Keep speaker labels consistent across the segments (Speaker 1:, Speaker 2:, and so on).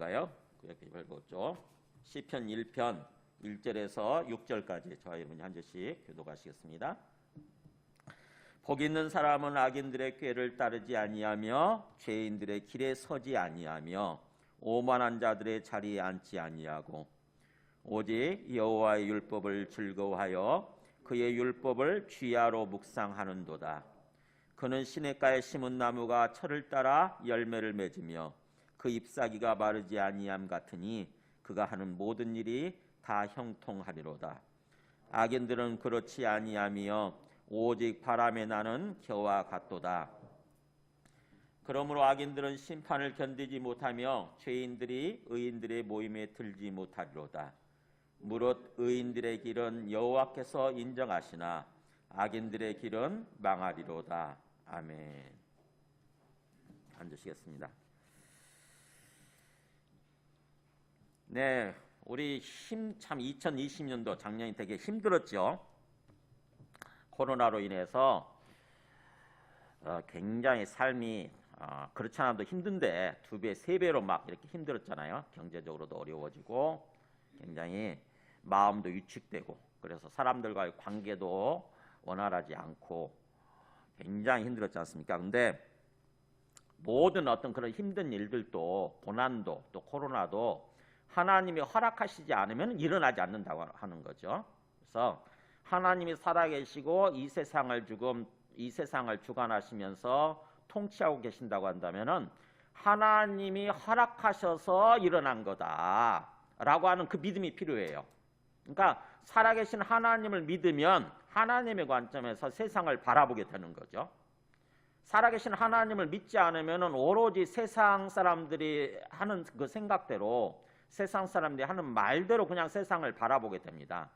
Speaker 1: 읽어본가요? 이렇게 읽어보죠. 시편 1편 1절에서 6절까지 저와 여러분이 한 절씩 교독하시겠습니다. 복 있는 사람은 악인들의 꾀를 따르지 아니하며 죄인들의 길에 서지 아니하며 오만한 자들의 자리에 앉지 아니하고 오직 여호와의 율법을 즐거워하여 그의 율법을 주야로 묵상하는도다. 그는 시냇가에 심은 나무가 철을 따라 열매를 맺으며 그 잎사귀가 마르지 아니함 같으니 그가 하는 모든 일이 다 형통하리로다. 악인들은 그렇지 아니하며 오직 바람에 나는 겨와 같도다. 그러므로 악인들은 심판을 견디지 못하며 죄인들이 의인들의 모임에 들지 못하리로다. 무릇 의인들의 길은 여호와께서 인정하시나 악인들의 길은 망하리로다. 아멘. 앉으시겠습니다. 네, 우리 참 2020년도 작년이 되게 힘들었죠. 코로나로 인해서 굉장히 삶이 그렇지 않아도 힘든데 2배, 3배로 막 이렇게 힘들었잖아요. 경제적으로도 어려워지고 굉장히 마음도 위축되고 그래서 사람들과의 관계도 원활하지 않고 굉장히 힘들었지 않습니까? 근데 모든 어떤 그런 힘든 일들도 고난도 또 코로나도 하나님이 허락하시지 않으면 일어나지 않는다고 하는 거죠. 그래서 하나님이 살아계시고 이 세상을 주관하시면서 통치하고 계신다고 한다면은 하나님이 허락하셔서 일어난 거다라고 하는 그 믿음이 필요해요. 그러니까 살아계신 하나님을 믿으면 하나님의 관점에서 세상을 바라보게 되는 거죠. 살아계신 하나님을 믿지 않으면 오로지 세상 사람들이 하는 그 생각대로 세상 사람들이 하는 말대로 그냥 세상을 바라보게 됩니다.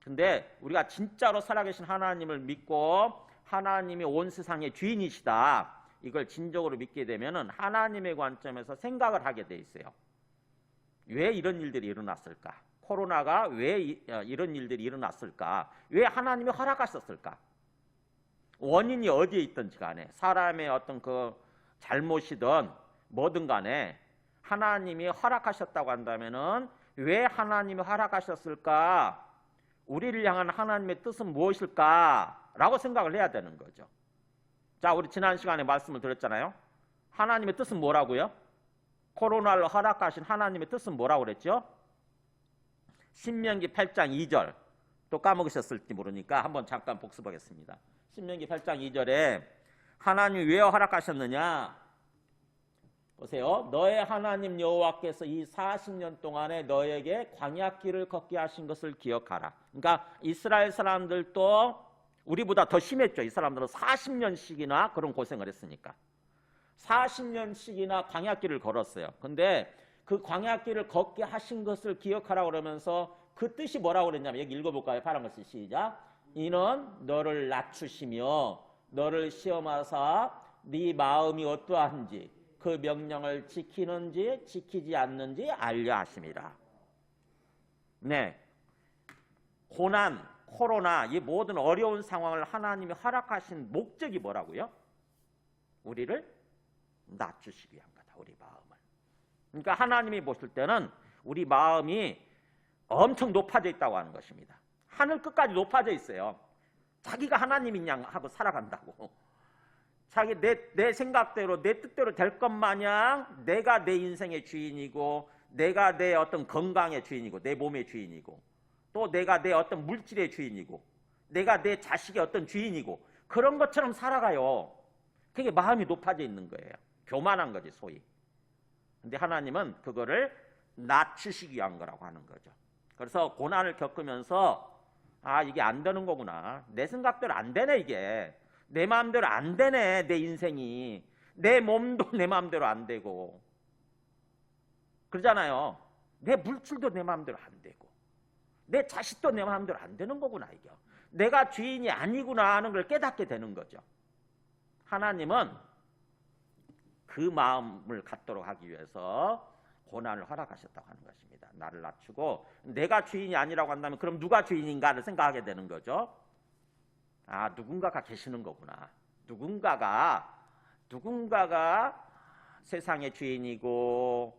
Speaker 1: 근데 우리가 진짜로 살아계신 하나님을 믿고 하나님이 온 세상의 주인이시다 이걸 진정으로 믿게 되면 하나님의 관점에서 생각을 하게 돼 있어요. 왜 이런 일들이 일어났을까? 코로나가 왜 이런 일들이 일어났을까? 왜 하나님이 허락하셨을까? 원인이 어디에 있든지 간에 사람의 어떤 그 잘못이든 뭐든 간에 하나님이 허락하셨다고 한다면은 왜 하나님이 허락하셨을까? 우리를 향한 하나님의 뜻은 무엇일까? 라고 생각을 해야 되는 거죠. 자, 우리 지난 시간에 말씀을 드렸잖아요. 하나님의 뜻은 뭐라고요? 코로나를 허락하신 하나님의 뜻은 뭐라고 그랬죠? 신명기 8장 2절 또 까먹으셨을지 모르니까 한번 잠깐 복습하겠습니다. 신명기 8장 2절에 하나님이 왜 허락하셨느냐? 보세요. 너의 하나님 여호와께서 이 40년 동안에 너에게 광야길을 걷게 하신 것을 기억하라. 그러니까 이스라엘 사람들도 우리보다 더 심했죠. 이 사람들은 40년씩이나 그런 고생을 했으니까. 40년씩이나 광야길을 걸었어요. 근데 그 광야길을 걷게 하신 것을 기억하라 그러면서 그 뜻이 뭐라고 그랬냐면 여기 읽어볼까요? 파란 것을 시작. 이는 너를 낮추시며 너를 시험하사 네 마음이 어떠한지 그 명령을 지키는지 지키지 않는지 알려 하심이라. 네, 고난, 코로나 이 모든 어려운 상황을 하나님이 허락하신 목적이 뭐라고요? 우리를 낮추시기 위한 거다. 우리 마음을. 그러니까 하나님이 보실 때는 우리 마음이 엄청 높아져 있다고 하는 것입니다. 하늘 끝까지 높아져 있어요. 자기가 하나님이냐 하고 살아간다고. 자기 내 생각대로 내 뜻대로 될 것 마냥 내가 내 인생의 주인이고 내가 내 어떤 건강의 주인이고 내 몸의 주인이고 또 내가 내 어떤 물질의 주인이고 내가 내 자식의 어떤 주인이고 그런 것처럼 살아가요. 그게 마음이 높아져 있는 거예요. 교만한 거지 소위. 근데 하나님은 그거를 낮추시기 위한 거라고 하는 거죠. 그래서 고난을 겪으면서 아 이게 안 되는 거구나. 내 생각대로 안 되네 이게. 내 마음대로 안 되네 내 인생이. 내 몸도 내 마음대로 안 되고 그러잖아요. 내 물질도 내 마음대로 안 되고 내 자식도 내 마음대로 안 되는 거구나 이게. 내가 주인이 아니구나 하는 걸 깨닫게 되는 거죠. 하나님은 그 마음을 갖도록 하기 위해서 고난을 허락하셨다고 하는 것입니다. 나를 낮추고 내가 주인이 아니라고 한다면 그럼 누가 주인인가를 생각하게 되는 거죠. 아 누군가가 계시는 거구나. 누군가가 세상의 주인이고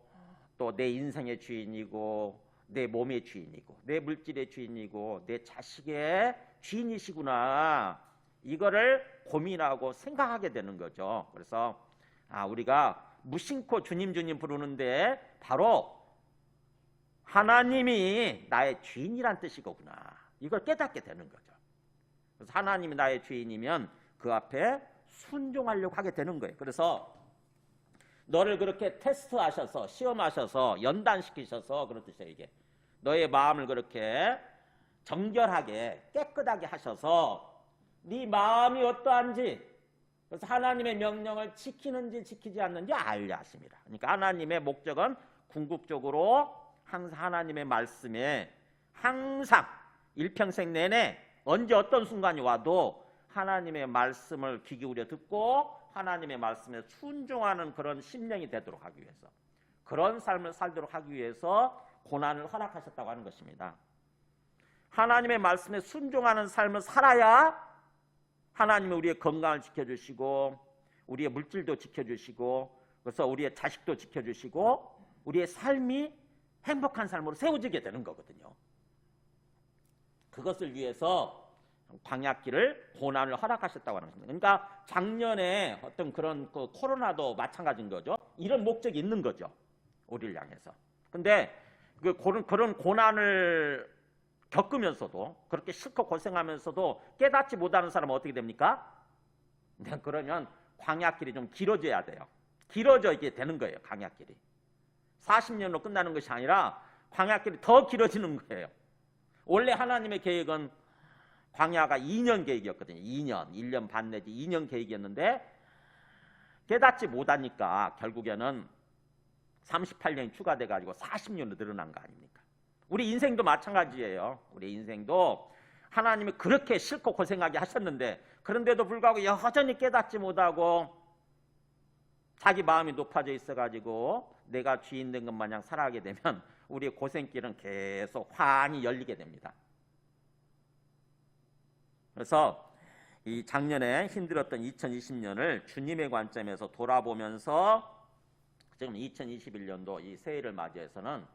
Speaker 1: 또 내 인생의 주인이고 내 몸의 주인이고 내 물질의 주인이고 내 자식의 주인이시구나. 이거를 고민하고 생각하게 되는 거죠. 그래서 우리가 무심코 주님 주님 부르는데 바로 하나님이 나의 주인이란 뜻이거구나. 이걸 깨닫게 되는 거죠. 그래서 하나님이 나의 주인이면 그 앞에 순종하려고 하게 되는 거예요. 그래서 너를 그렇게 테스트하셔서 시험하셔서 연단시키셔서 그런 뜻이에요. 이게 너의 마음을 그렇게 정결하게 깨끗하게 하셔서 네 마음이 어떠한지, 그래서 하나님의 명령을 지키는지 지키지 않는지 알려 하십니다. 그러니까 하나님의 목적은 궁극적으로 항상 하나님의 말씀에 항상 일평생 내내 언제 어떤 순간이 와도 하나님의 말씀을 귀 기울여 듣고 하나님의 말씀에 순종하는 그런 심령이 되도록 하기 위해서, 그런 삶을 살도록 하기 위해서 고난을 허락하셨다고 하는 것입니다. 하나님의 말씀에 순종하는 삶을 살아야 하나님은 우리의 건강을 지켜주시고 우리의 물질도 지켜주시고 그래서 우리의 자식도 지켜주시고 우리의 삶이 행복한 삶으로 세워지게 되는 거거든요. 그것을 위해서 광야길을 고난을 허락하셨다고 하는 것입니다. 그러니까 작년에 어떤 그런 코로나도 마찬가지인 거죠. 이런 목적이 있는 거죠. 우리를 향해서. 근데 그런 고난을 겪으면서도 그렇게 실컷 고생하면서도 깨닫지 못하는 사람은 어떻게 됩니까? 네, 그러면 광야길이 좀 길어져야 돼요. 길어져 있게 되는 거예요. 광야길이 40년으로 끝나는 것이 아니라 광야길이 더 길어지는 거예요. 원래 하나님의 계획은 광야가 2년 계획이었거든요. 2년, 1년 반 내지 2년 계획이었는데 깨닫지 못하니까 결국에는 38년이 추가돼가지고 40년으로 늘어난 거 아닙니까? 우리 인생도 마찬가지예요. 우리 인생도 하나님이 그렇게 싫고 고생하게 하셨는데 그런데도 불구하고 여전히 깨닫지 못하고 자기 마음이 높아져 있어가지고 내가 주인 된 것 마냥 살아가게 되면 우리의 고생길은 계속 환히 열리게 됩니다. 그래서 이 작년에 힘들었던 2020년을 주님의 관점에서 돌아보면서 지금 2021년도 이 새해를 맞이해서는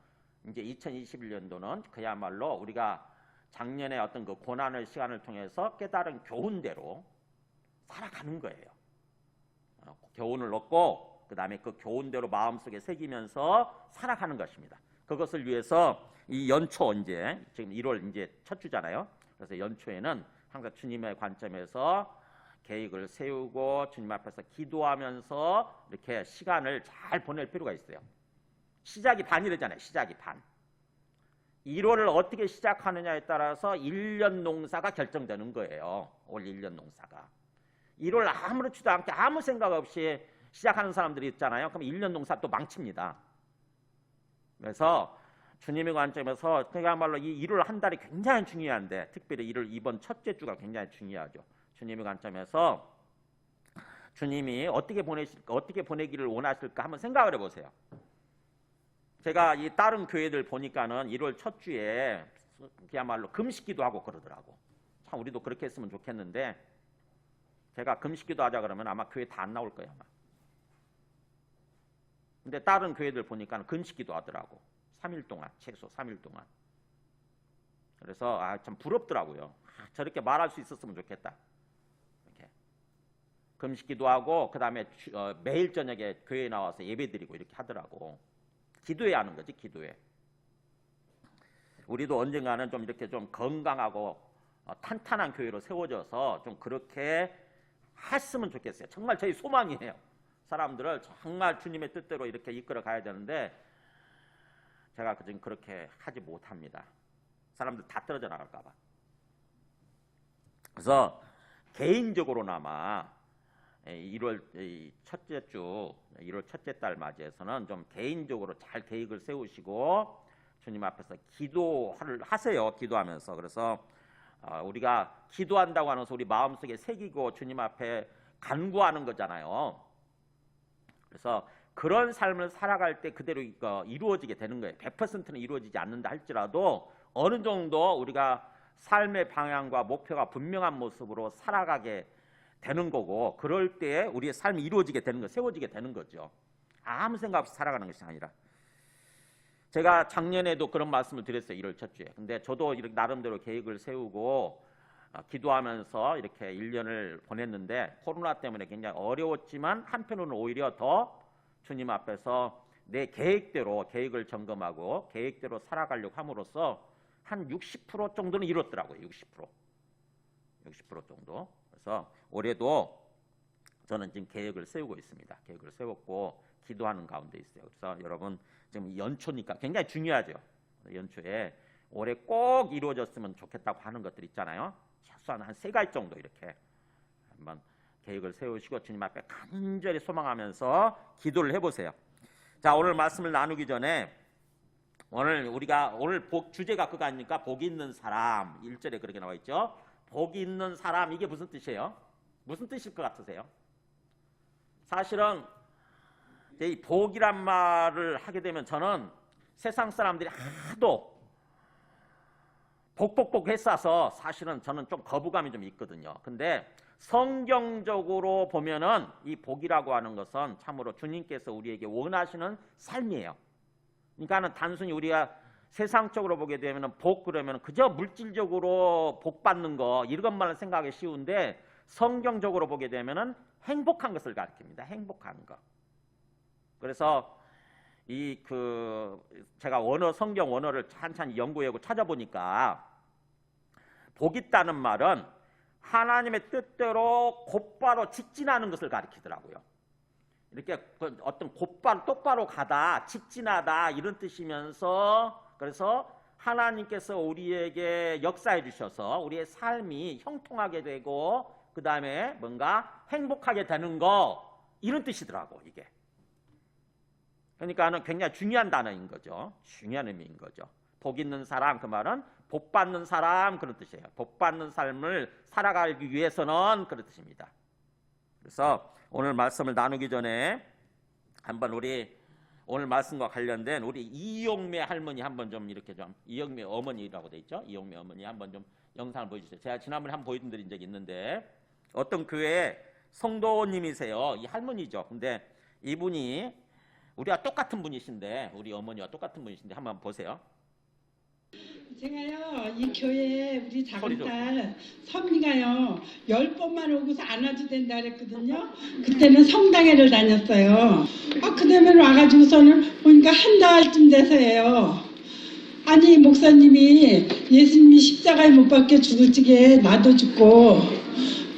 Speaker 1: 이제 2021년도는 그야말로 우리가 작년에 어떤 그 고난의 시간을 통해서 깨달은 교훈대로 살아가는 거예요. 교훈을 얻고 그 다음에 그 교훈대로 마음속에 새기면서 살아가는 것입니다. 그것을 위해서 이 연초 이제 지금 1월 이제 첫 주잖아요. 그래서 연초에는 항상 주님의 관점에서 계획을 세우고 주님 앞에서 기도하면서 이렇게 시간을 잘 보낼 필요가 있어요. 시작이 반이래잖아요. 시작이 반. 1월을 어떻게 시작하느냐에 따라서 1년 농사가 결정되는 거예요. 올 1년 농사가. 1월 아무렇지도 않게 아무 생각 없이 시작하는 사람들이 있잖아요. 그럼 1년 농사 또 망칩니다. 그래서 주님의 관점에서 그야말로 이 1월 한 달이 굉장히 중요한데 특별히 1월 이번 첫째 주가 굉장히 중요하죠. 주님의 관점에서 주님이 어떻게 보내기를 원하실까 한번 생각을 해보세요. 제가 이 다른 교회들 보니까는 1월 첫 주에 그야말로 금식기도 하고 그러더라고. 참 우리도 그렇게 했으면 좋겠는데 제가 금식기도 하자 그러면 아마 교회 다 안 나올 거예요. 아마. 근데 다른 교회들 보니까 금식기도 하더라고. 3일 동안, 최소 3일 동안. 그래서 참 부럽더라고요. 저렇게 말할 수 있었으면 좋겠다. 이렇게 금식기도 하고 그 다음에 매일 저녁에 교회에 나와서 예배드리고 이렇게 하더라고. 기도회 하는 거지, 기도회. 우리도 언젠가는 좀 이렇게 좀 건강하고 탄탄한 교회로 세워져서 좀 그렇게 했으면 좋겠어요. 정말 저희 소망이에요. 사람들을 정말 주님의 뜻대로 이렇게 이끌어 가야 되는데 제가 지금 그렇게 하지 못합니다. 사람들 다 떨어져 나갈까 봐. 그래서 개인적으로나마 1월 첫째 주, 1월 첫째 달 맞이해서는 좀 개인적으로 잘 계획을 세우시고 주님 앞에서 기도를 하세요. 기도하면서. 그래서 우리가 기도한다고 하면서 우리 마음속에 새기고 주님 앞에 간구하는 거잖아요. 그래서 그런 삶을 살아갈 때 그대로 이루어지게 되는 거예요. 100%는 이루어지지 않는다 할지라도 어느 정도 우리가 삶의 방향과 목표가 분명한 모습으로 살아가게 되는 거고 그럴 때 우리의 삶이 이루어지게 되는 거, 세워지게 되는 거죠. 아무 생각 없이 살아가는 것이 아니라. 제가 작년에도 그런 말씀을 드렸어요. 1월 첫 주에. 근데 저도 이렇게 나름대로 계획을 세우고 기도하면서 이렇게 1년을 보냈는데 코로나 때문에 굉장히 어려웠지만 한편으로는 오히려 더 주님 앞에서 내 계획대로 계획을 점검하고 계획대로 살아가려고 함으로써 한 60% 정도는 이뤘더라고요. 60% 정도. 그래서 올해도 저는 지금 계획을 세우고 있습니다. 계획을 세웠고 기도하는 가운데 있어요. 그래서 여러분 지금 연초니까 굉장히 중요하죠. 연초에 올해 꼭 이루어졌으면 좋겠다고 하는 것들 있잖아요. 최소한 한 3가지 정도 이렇게 한번 계획을 세우시고 주님 앞에 간절히 소망하면서 기도를 해보세요. 자, 오늘 말씀을 나누기 전에 오늘 주제가 그거 아닙니까? 복이 있는 사람. 1절에 그렇게 나와 있죠. 복이 있는 사람, 이게 무슨 뜻이에요? 무슨 뜻일 것 같으세요? 사실은 이 복이란 말을 하게 되면 저는 세상 사람들이 하도 복복복 했어서 사실은 저는 좀 거부감이 좀 있거든요. 근데 성경적으로 보면은 이 복이라고 하는 것은 참으로 주님께서 우리에게 원하시는 삶이에요. 그러니까는 단순히 우리가 세상적으로 보게 되면은 복 그러면 그저 물질적으로 복 받는 거 이런 것만 생각하기 쉬운데 성경적으로 보게 되면은 행복한 것을 가리킵니다. 행복한 거. 그래서 제가 성경 원어를 찬찬히 연구하고 찾아보니까 복 있다는 말은 하나님의 뜻대로 곧바로 직진하는 것을 가리키더라고요. 이렇게 어떤 곧바로 똑바로 가다, 직진하다 이런 뜻이면서 그래서 하나님께서 우리에게 역사해 주셔서 우리의 삶이 형통하게 되고 그 다음에 뭔가 행복하게 되는 거 이런 뜻이더라고 이게. 그러니까는 굉장히 중요한 단어인 거죠. 중요한 의미인 거죠. 복 있는 사람 그 말은 복 받는 사람 그런 뜻이에요. 복 받는 삶을 살아가기 위해서는 그런 뜻입니다. 그래서 오늘 말씀을 나누기 전에 한번 우리 오늘 말씀과 관련된 우리 이용매 할머니 한번 좀 이렇게 좀 이용매 어머니라고 돼 있죠. 이용매 어머니 한번 좀 영상을 보여주세요. 제가 지난번에 한번 보여드린 적이 있는데 어떤 교회 성도님이세요. 이 할머니죠. 근데 이분이 우리와 똑같은 분이신데 우리 어머니와 똑같은 분이신데 한번 보세요.
Speaker 2: 제가요 이 교회에 우리 작은 딸 선미가요 10번만 오고서 안아도 된다 그랬거든요. 그때는 성당회를 다녔어요. 그다음에 와가지고서는 보니까 한 달쯤 돼서예요. 아니 목사님이 예수님이 십자가에 못 박혀 죽을 적에 나도 죽고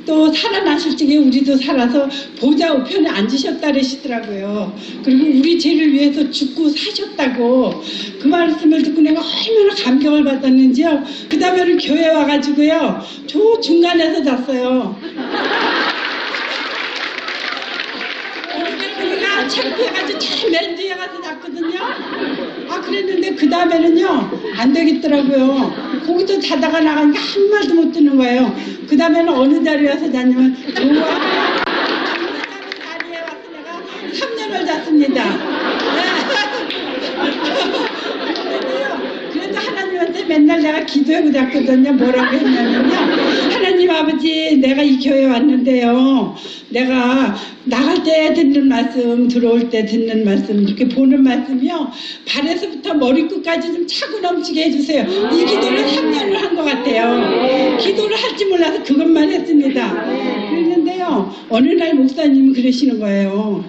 Speaker 2: 또 살아나실 적에 우리도 살아서 보좌 우편에 앉으셨다 그러시더라고요. 그리고 우리 죄를 위해서 죽고 사셨다고 그 말씀을 듣고 내가 얼마나 감격을 받았는지요. 그 다음에는 교회 와가지고요 저 중간에서 잤어요. 우리가 창피해가지고 잘 맨 뒤에 가서 잤거든요. 그랬는데 그 다음에는요 안 되겠더라고요. 거기서 자다가 나가니까 한 말도 못 듣는 거예요. 그 다음에는 어느 자리에 와서 잤냐면 좋아 자리에 와서 내가 3년을 잤습니다. 그래도 하나님한테 맨날 내가 기도하고 잤거든요. 뭐라고 했냐면요, 하나님 아버지 내가 이 교회에 왔는데요 내가 나갈 때 듣는 말씀 들어올 때 듣는 말씀 이렇게 보는 말씀이요 발에서부터 머리끝까지 좀 차고 넘치게 해주세요. 이 기도를 3년을 한 것 같아요. 기도를 할지 몰라서 그것만 했습니다. 그랬는데요 어느 날 목사님이 그러시는 거예요.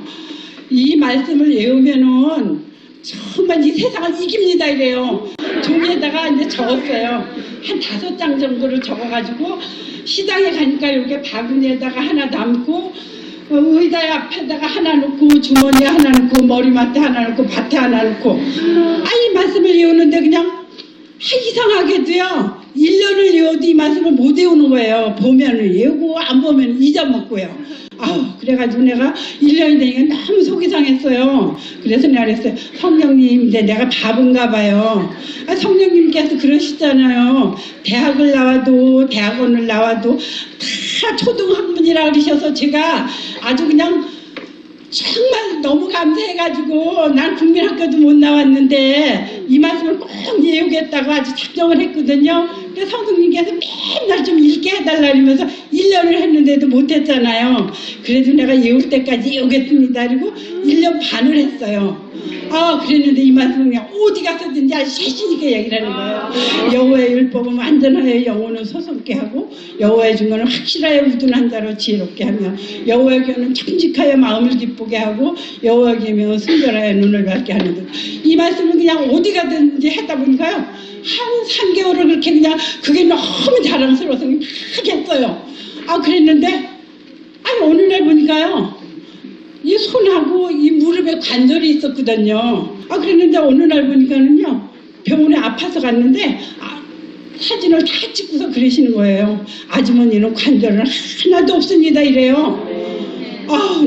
Speaker 2: 이 말씀을 외우면은 정말 이 세상을 이깁니다 이래요. 종이에다가 이제 적었어요. 한 5장 정도를 적어가지고 시장에 가니까 이렇게 바구니에다가 하나 담고 의자 앞에다가 하나 놓고 주머니에 하나 놓고 머리맡에 하나 놓고 밭에 하나 놓고 이 말씀을 외우는데 그냥 이상하게도요 1년을 외워도 이 말씀을 못 외우는 거예요. 보면은 외우고 안 보면 잊어먹고요. 그래가지고 내가 1년이 되니까 너무 속이 상했어요. 그래서 내가 그랬어요. 성령님 이제 내가 바본가 봐요. 성령님께서 그러시잖아요. 대학원을 나와도 다 초등학문이라 그러셔서 제가 아주 그냥 정말 너무 감사해가지고 난 국민학교도 못 나왔는데 이 말씀을 꼭 외우겠다고 아주 작정을 했거든요. 그래서 성도님께서 맨날 좀 읽게 해달라 그러면서 1년을 했는데도 못했잖아요. 그래도 내가 외울 때까지 외우겠습니다. 그리고 1년 반을 했어요. 그랬는데 이 말씀은 그냥 어디 가서든지 아주 자신있게 얘기를 하는 거예요. 여호와의 율법은 완전하여 영혼을 소송케 하고 여호와의 증거는 확실하여 우둔한 자로 지혜롭게 하며 여호와의 교는 정직하여 마음을 기쁘게 하고 여호와의 계명은 순결하여 눈을 밝게 하는 듯. 이 말씀을 그냥 어디 가든지 했다 보니까요. 한 3개월을 그렇게 그냥 그게 너무 자랑스러워서 막 했어요. 그랬는데 어느 날 보니까요. 이 손하고 이 무릎에 관절이 있었거든요. 그랬는데 어느 날 보니까는요. 병원에 아파서 갔는데 사진을 다 찍고서 그러시는 거예요. 아주머니는 관절은 하나도 없습니다 이래요.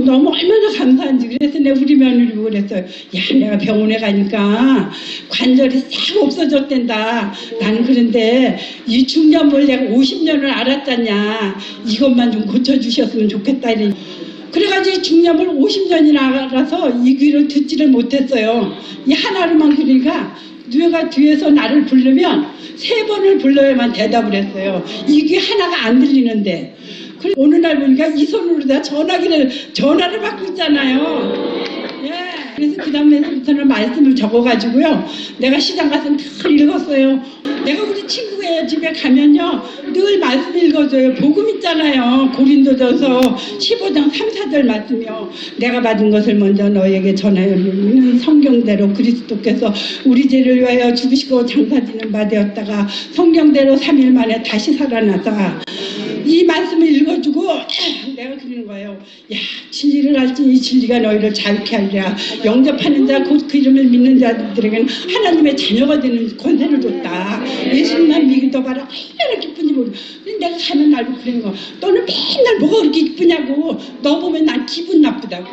Speaker 2: 너무 얼마나 감사한지. 그래서 내가 우리 며느리 보고 그랬어요. 야, 내가 병원에 가니까 관절이 싹 없어졌댄다. 나는 그런데 이 중년을 내가 50년을 알았잖냐. 이것만 좀 고쳐주셨으면 좋겠다 이래. 그래가지고 중년을 50년이나 알아서 이 귀를 듣지를 못했어요. 이 하나로만. 그러니까 누가 뒤에서 나를 부르면 3번을 불러야만 대답을 했어요. 이 귀 하나가 안 들리는데. 어느 날 보니까 이 손으로 다 전화를 받고 있잖아요. 그래서 그 다음에부터는 말씀을 적어가지고요. 내가 시장 가서 늘 읽었어요. 내가 우리 친구 집에 가면요. 늘 말씀 읽어줘요. 복음 있잖아요. 고린도전서 15장 3, 4절 말씀이요. 내가 받은 것을 먼저 너에게 전하여 누리는 성경대로 그리스도께서 우리 죄를 위하여 죽으시고 장사지는 바 되었다가 성경대로 3일 만에 다시 살아나서 이 말씀을 읽어주고 내가 그러는 거예요. 야, 진리를 알지 이 진리가 너희를 자유케 하리라. 영접하는 자 곧 그 이름을 믿는 자들에게는 하나님의 자녀가 되는 권세를 줬다. 예수님만 믿어 봐라. 얼마나 기쁜지 모르고. 근데 내가 가면 날고 그러는 거. 너는 맨날 뭐가 그렇게 기쁘냐고. 너 보면 난 기분 나쁘다고.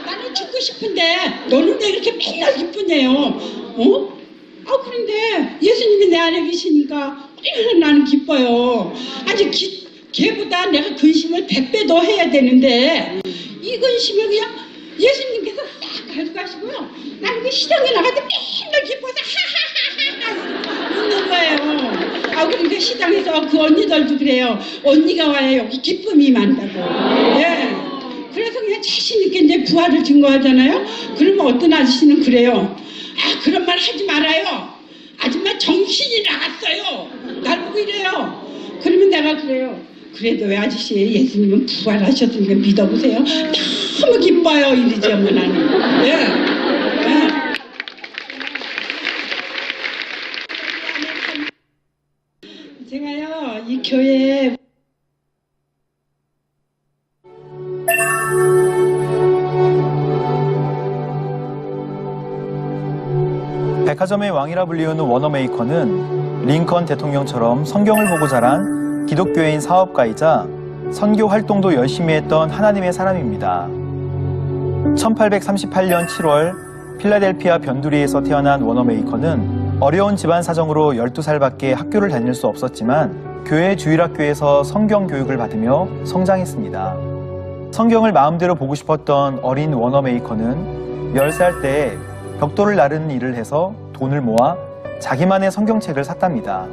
Speaker 2: 나는 죽고 싶은데 너는 왜 이렇게 맨날 기쁘냐요. 그런데 예수님이 내 안에 계시니까 나는 기뻐요. 아직 걔보다 내가 근심을 100배 더 해야 되는데 이 근심을 그냥 예수님께서 싹 가져가시고요. 나는 그 시장에 나가서 맨날 기뻐서 하하하하 웃는 거예요. 그러니까 시장에서 그 언니들도 그래요. 언니가 와야 여기 기쁨이 많다고. 그래서 그냥 자신있게 이제 부활을 증거하잖아요. 그러면 어떤 아저씨는 그래요. 그런 말 하지 말아요. 아줌마 정신이 나갔어요. 날 보고 이래요. 그러면 내가 그래요. 그래도 왜 아저씨 예수님은 부활하셨으니까 믿어보세요. 너무 기뻐요. 이러지 엄마 나는. 제가요 이 교회에
Speaker 3: 백화점의 왕이라 불리우는 워너메이커는 링컨 대통령처럼 성경을 보고 자란 기독교인 사업가이자 선교 활동도 열심히 했던 하나님의 사람입니다. 1838년 7월 필라델피아 변두리에서 태어난 워너메이커는 어려운 집안 사정으로 12살밖에 학교를 다닐 수 없었지만 교회 주일학교에서 성경 교육을 받으며 성장했습니다. 성경을 마음대로 보고 싶었던 어린 워너메이커는 10살 때 벽돌을 나르는 일을 해서 돈을 모아 자기만의 성경책을 샀답니다.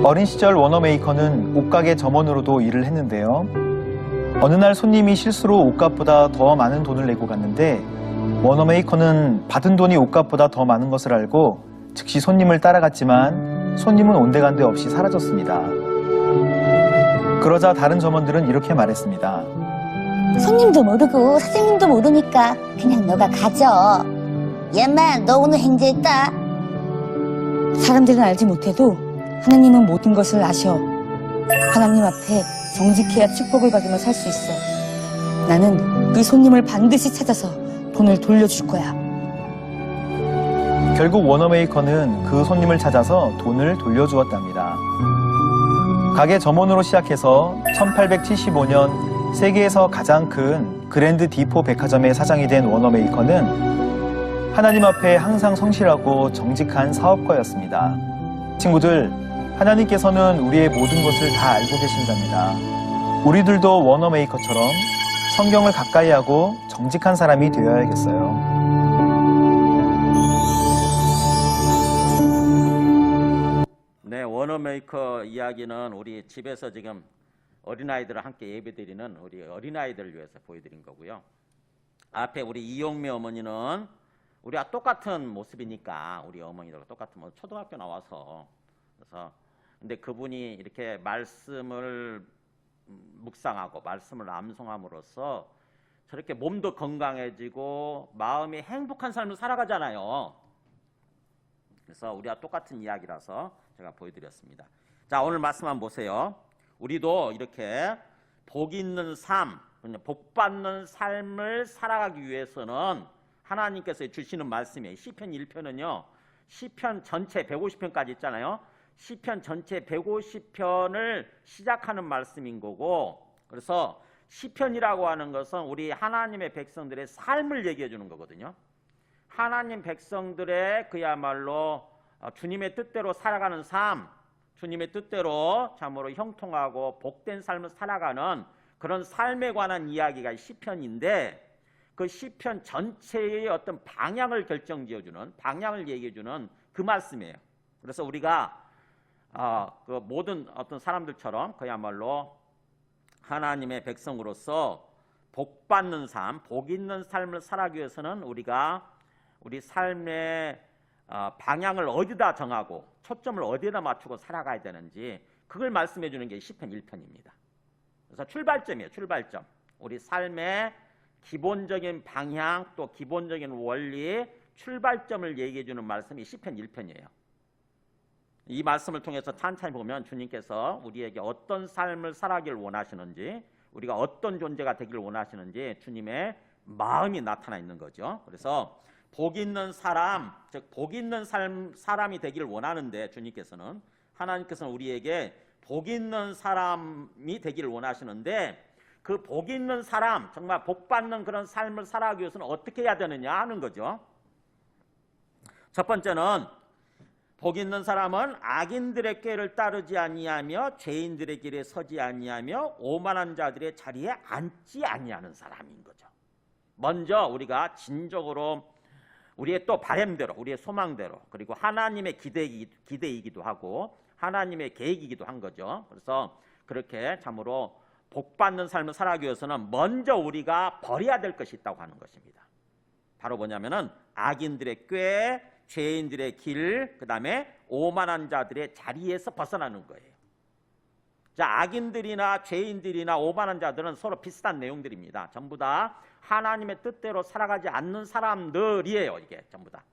Speaker 3: 어린 시절 워너메이커는 옷가게 점원으로도 일을 했는데요. 어느 날 손님이 실수로 옷값보다 더 많은 돈을 내고 갔는데 워너메이커는 받은 돈이 옷값보다 더 많은 것을 알고 즉시 손님을 따라갔지만 손님은 온데간데 없이 사라졌습니다. 그러자 다른 점원들은 이렇게 말했습니다.
Speaker 4: 손님도 모르고 사장님도 모르니까 그냥 너가 가져. 얘만 너 오늘 행제했다.
Speaker 5: 사람들은 알지 못해도 하나님은 모든 것을 아셔. 하나님 앞에 정직해야 축복을 받으며 살 수 있어. 나는 그 손님을 반드시 찾아서 돈을 돌려줄 거야.
Speaker 3: 결국 워너메이커는 그 손님을 찾아서 돈을 돌려주었답니다. 가게 점원으로 시작해서 1875년 세계에서 가장 큰 그랜드 디포 백화점의 사장이 된 워너메이커는 하나님 앞에 항상 성실하고 정직한 사업가였습니다. 친구들, 하나님께서는 우리의 모든 것을 다 알고 계신답니다. 우리들도 워너메이커처럼 성경을 가까이 하고 정직한 사람이 되어야겠어요.
Speaker 1: 원어메이커 이야기는 우리 집에서 지금 어린아이들과 함께 예배드리는 우리 어린아이들을 위해서 보여드린 거고요. 앞에 우리 이용미 어머니는 우리가 똑같은 모습이니까 우리 어머니들과 똑같은 모습, 초등학교 나와서 그래서 근데 그분이 이렇게 말씀을 묵상하고 말씀을 암송함으로써 저렇게 몸도 건강해지고 마음이 행복한 삶을 살아가잖아요. 그래서 우리가 똑같은 이야기라서 제가 보여드렸습니다. 자, 오늘 말씀 한번 보세요. 우리도 이렇게 복 있는 삶, 복 받는 삶을 살아가기 위해서는 하나님께서 주시는 말씀이에요. 시편 1편은요. 시편 전체 150편까지 있잖아요. 시편 전체 150편을 시작하는 말씀인 거고, 그래서 시편이라고 하는 것은 우리 하나님의 백성들의 삶을 얘기해 주는 거거든요. 하나님 백성들의 그야말로 주님의 뜻대로 살아가는 삶, 주님의 뜻대로 참으로 형통하고 복된 삶을 살아가는 그런 삶에 관한 이야기가 시편인데, 그 시편 전체의 어떤 방향을 결정지어주는, 방향을 얘기해주는 그 말씀이에요. 그래서 우리가 그 모든 어떤 사람들처럼 그야말로 하나님의 백성으로서 복 받는 삶, 복 있는 삶을 살아가기 위해서는 우리가 우리 삶의 방향을 어디다 정하고 초점을 어디에다 맞추고 살아가야 되는지 그걸 말씀해 주는 게 시편 1편입니다. 그래서 출발점이에요. 출발점. 우리 삶의 기본적인 방향 또 기본적인 원리 출발점을 얘기해 주는 말씀이 시편 1편이에요. 이 말씀을 통해서 찬찬히 보면 주님께서 우리에게 어떤 삶을 살아가길 원하시는지, 우리가 어떤 존재가 되길 원하시는지 주님의 마음이 나타나 있는 거죠. 그래서 복 있는 사람, 즉 복 있는 사람이 되길 원하는데 주님께서는, 하나님께서는 우리에게 복 있는 사람이 되기를 원하시는데, 그 복 있는 사람, 정말 복 받는 그런 삶을 살아가기 위해서는 어떻게 해야 되느냐 하는 거죠. 첫 번째는 복 있는 사람은 악인들의 꾀를 따르지 아니하며 죄인들의 길에 서지 아니하며 오만한 자들의 자리에 앉지 아니하는 사람인 거죠. 먼저 우리가 진정으로 우리의 또 바람대로, 우리의 소망대로, 그리고 하나님의 기대이기도 하고 하나님의 계획이기도 한 거죠. 그래서 그렇게 참으로 복받는 삶을 살아가기 위해서는 먼저 우리가 버려야 될 것이 있다고 하는 것입니다. 바로 뭐냐면은 악인들의 꾀, 죄인들의 길, 그 다음에 오만한 자들의 자리에서 벗어나는 거예요. 자, 악인들이나 죄인들이나 오만한 자들은 서로 비슷한 내용들입니다. 전부 다 하나님의 뜻대로 살아가지 않는 사람들이에요. 이게 전부 다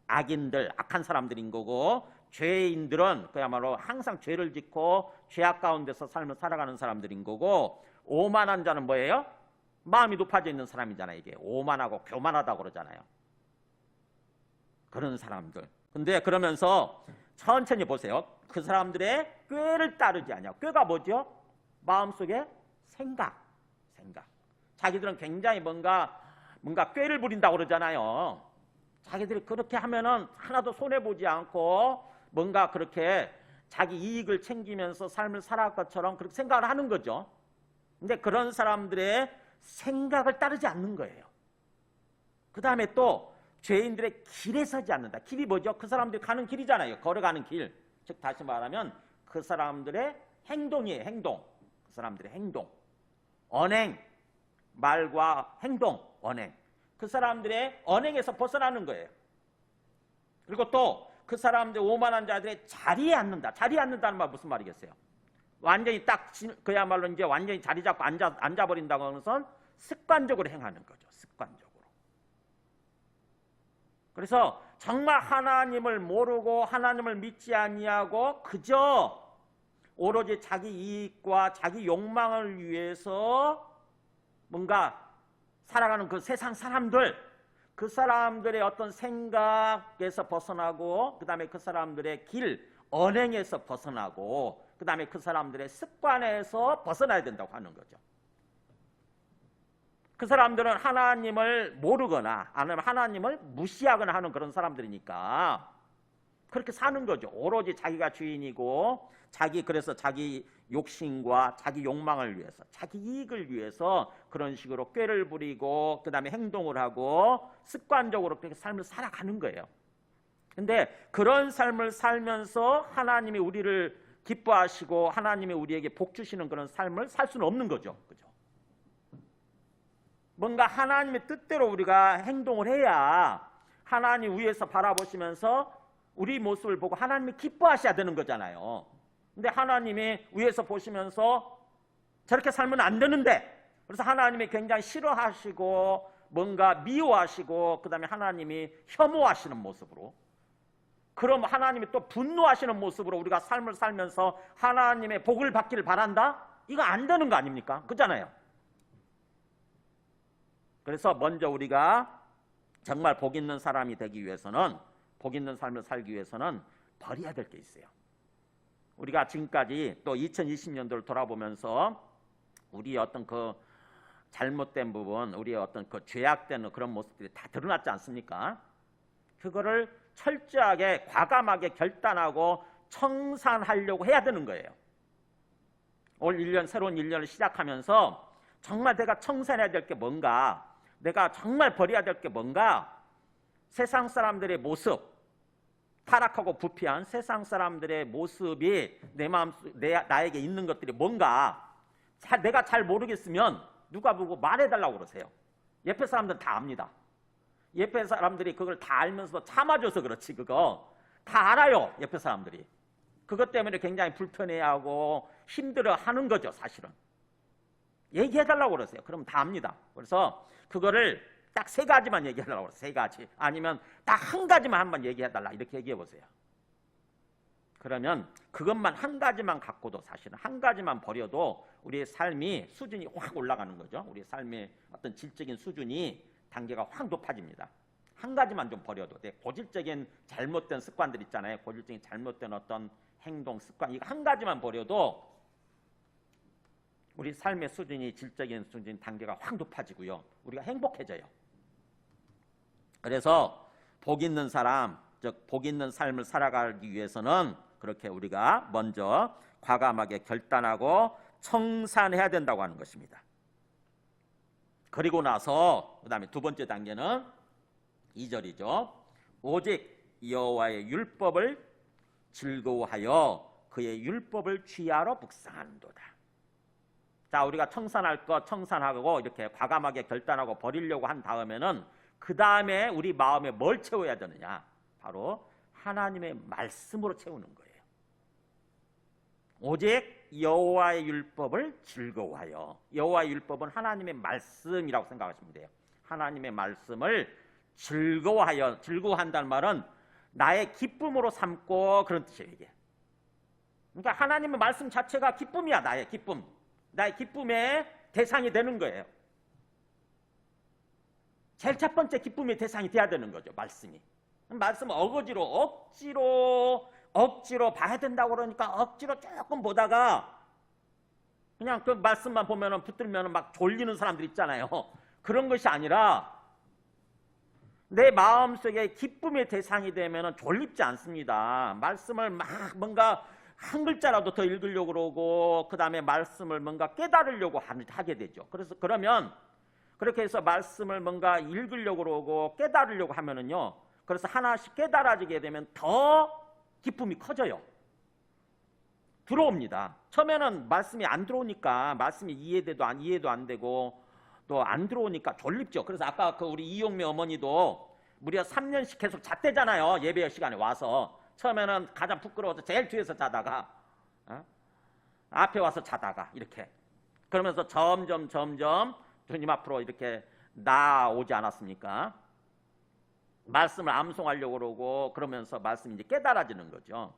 Speaker 1: 악인들, 악한 사람들인 거고, 죄인들은 그야말로 항상 죄를 짓고 죄악 가운데서 삶을 살아가는 사람들인 거고, 오만한 자는 뭐예요? 마음이 높아져 있는 사람이잖아요. 이게 오만하고 교만하다고 그러잖아요. 그런 사람들. 근데 그러면서 천천히 보세요. 그 사람들의 꾀를 따르지 않냐. 꾀가 뭐죠? 마음속에 생각. 자기들은 굉장히 뭔가 꾀를 부린다고 그러잖아요. 자기들이 그렇게 하면은 하나도 손해보지 않고 뭔가 그렇게 자기 이익을 챙기면서 삶을 살아갈 것처럼 그렇게 생각을 하는 거죠. 근데 그런 사람들의 생각을 따르지 않는 거예요. 그 다음에 또 죄인들의 길에 서지 않는다. 길이 뭐죠? 그 사람들이 가는 길이잖아요. 걸어가는 길. 즉 다시 말하면 그 사람들의 행동이에요. 행동. 그 사람들의 행동. 언행. 말과 행동. 언행. 그 사람들의 언행에서 벗어나는 거예요. 그리고 또 그 사람들 오만한 자들의 자리에 앉는다. 자리에 앉는다는 말 무슨 말이겠어요? 완전히 딱 그야말로 이제 완전히 자리 잡고 앉아버린다고 하는 것은 습관적으로 행하는 거죠. 습관적으로. 그래서 정말 하나님을 모르고 하나님을 믿지 아니하고 그저 오로지 자기 이익과 자기 욕망을 위해서 뭔가 살아가는 그 세상 사람들, 그 사람들의 어떤 생각에서 벗어나고, 그 다음에 그 사람들의 길, 언행에서 벗어나고, 그 다음에 그 사람들의 습관에서 벗어나야 된다고 하는 거죠. 그 사람들은 하나님을 모르거나 아니면 하나님을 무시하거나 하는 그런 사람들이니까 그렇게 사는 거죠. 오로지 자기가 주인이고 그래서 자기 욕심과 자기 욕망을 위해서, 자기 이익을 위해서 그런 식으로 꾀를 부리고 그 다음에 행동을 하고 습관적으로 그렇게 삶을 살아가는 거예요. 근데 그런 삶을 살면서 하나님이 우리를 기뻐하시고 하나님이 우리에게 복 주시는 그런 삶을 살 수는 없는 거죠. 그죠? 뭔가 하나님의 뜻대로 우리가 행동을 해야 하나님 위에서 바라보시면서 우리 모습을 보고 하나님이 기뻐하셔야 되는 거잖아요. 근데 하나님이 위에서 보시면서 저렇게 살면 안 되는데, 그래서 하나님이 굉장히 싫어하시고 뭔가 미워하시고 그 다음에 하나님이 혐오하시는 모습으로, 그럼 하나님이 또 분노하시는 모습으로 우리가 삶을 살면서 하나님의 복을 받기를 바란다? 이거 안 되는 거 아닙니까? 그렇잖아요. 그래서 먼저 우리가 정말 복 있는 사람이 되기 위해서는, 복 있는 삶을 살기 위해서는 버려야 될 게 있어요. 우리가 지금까지 또 2020년도를 돌아보면서 우리의 어떤 그 잘못된 부분, 우리의 어떤 그 죄악된 그런 모습들이 다 드러났지 않습니까? 그거를 철저하게 과감하게 결단하고 청산하려고 해야 되는 거예요. 올 1년, 새로운 1년을 시작하면서 정말 내가 청산해야 될 게 뭔가, 내가 정말 버려야 될 게 뭔가, 세상 사람들의 모습, 타락하고 부패한 세상 사람들의 모습이 내 마음, 나에게 있는 것들이 뭔가 내가 잘 모르겠으면 누가 보고 말해달라고 그러세요. 옆에 사람들은 다 압니다. 옆에 사람들이 그걸 다 알면서도 참아줘서 그렇지, 그거 다 알아요. 옆에 사람들이 그것 때문에 굉장히 불편해하고 힘들어하는 거죠. 사실은 얘기해달라고 그러세요. 그럼 다 압니다. 그래서 그거를 딱 3가지만 얘기해달라고 그래요. 3가지. 아니면 딱 1가지만 한번 얘기해달라. 이렇게 얘기해보세요. 그러면 그것만 1가지만 갖고도, 사실은 1가지만 버려도 우리의 삶이 수준이 확 올라가는 거죠. 우리의 삶의 어떤 질적인 수준이, 단계가 확 높아집니다. 1가지만 좀 버려도 돼. 고질적인 잘못된 습관들 있잖아요. 고질적인 잘못된 어떤 행동, 습관, 이거 1가지만 버려도 우리 삶의 수준이, 질적인 수준, 단계가 확 높아지고요. 우리가 행복해져요. 그래서 복 있는 사람, 즉 복 있는 삶을 살아가기 위해서는 그렇게 우리가 먼저 과감하게 결단하고 청산해야 된다고 하는 것입니다. 그리고 나서 그 다음에 2번째 단계는 2절이죠. 오직 여호와의 율법을 즐거워하여 그의 율법을 취하러 묵상하는도다. 자, 우리가 청산할 것 청산하고 이렇게 과감하게 결단하고 버리려고 한 다음에는 그 다음에 우리 마음에 뭘 채워야 되느냐? 바로 하나님의 말씀으로 채우는 거예요. 오직 여호와의 율법을 즐거워하여. 여호와의 율법은 하나님의 말씀이라고 생각하시면 돼요. 하나님의 말씀을 즐거워하여. 즐거워한다는 말은 나의 기쁨으로 삼고, 그런 뜻이에요, 이게. 그러니까 하나님의 말씀 자체가 기쁨이야. 나의 기쁨. 나의 기쁨의 대상이 되는 거예요. 제일 첫 번째 기쁨의 대상이 돼야 되는 거죠, 말씀이. 말씀은 억지로 봐야 된다고 그러니까 억지로 조금 보다가 그냥 그 말씀만 보면은 붙들면은 막 졸리는 사람들 있잖아요. 그런 것이 아니라 내 마음속에 기쁨의 대상이 되면은 졸립지 않습니다. 말씀을 막 뭔가 한 글자라도 더 읽으려고 그러고, 그 다음에 말씀을 뭔가 깨달으려고 하게 되죠. 그러면 그렇게 해서 말씀을 뭔가 읽으려고 그러고 깨달으려고 하면은요, 그래서 하나씩 깨달아지게 되면 더 기쁨이 커져요. 들어옵니다. 처음에는 말씀이 안 들어오니까, 말씀이 이해도 안 되고 또 안 들어오니까 졸립죠. 그래서 아까 그 우리 이용미 어머니도 무려 3년씩 계속 잤대잖아요. 예배 시간에 와서. 처음에는 가장 부끄러워서 제일 뒤에서 자다가 앞에 와서 자다가 이렇게, 그러면서 점점 주님 앞으로 이렇게 나오지 않았습니까? 말씀을 암송하려고 그러고, 그러면서 말씀이 이제 깨달아지는 거죠.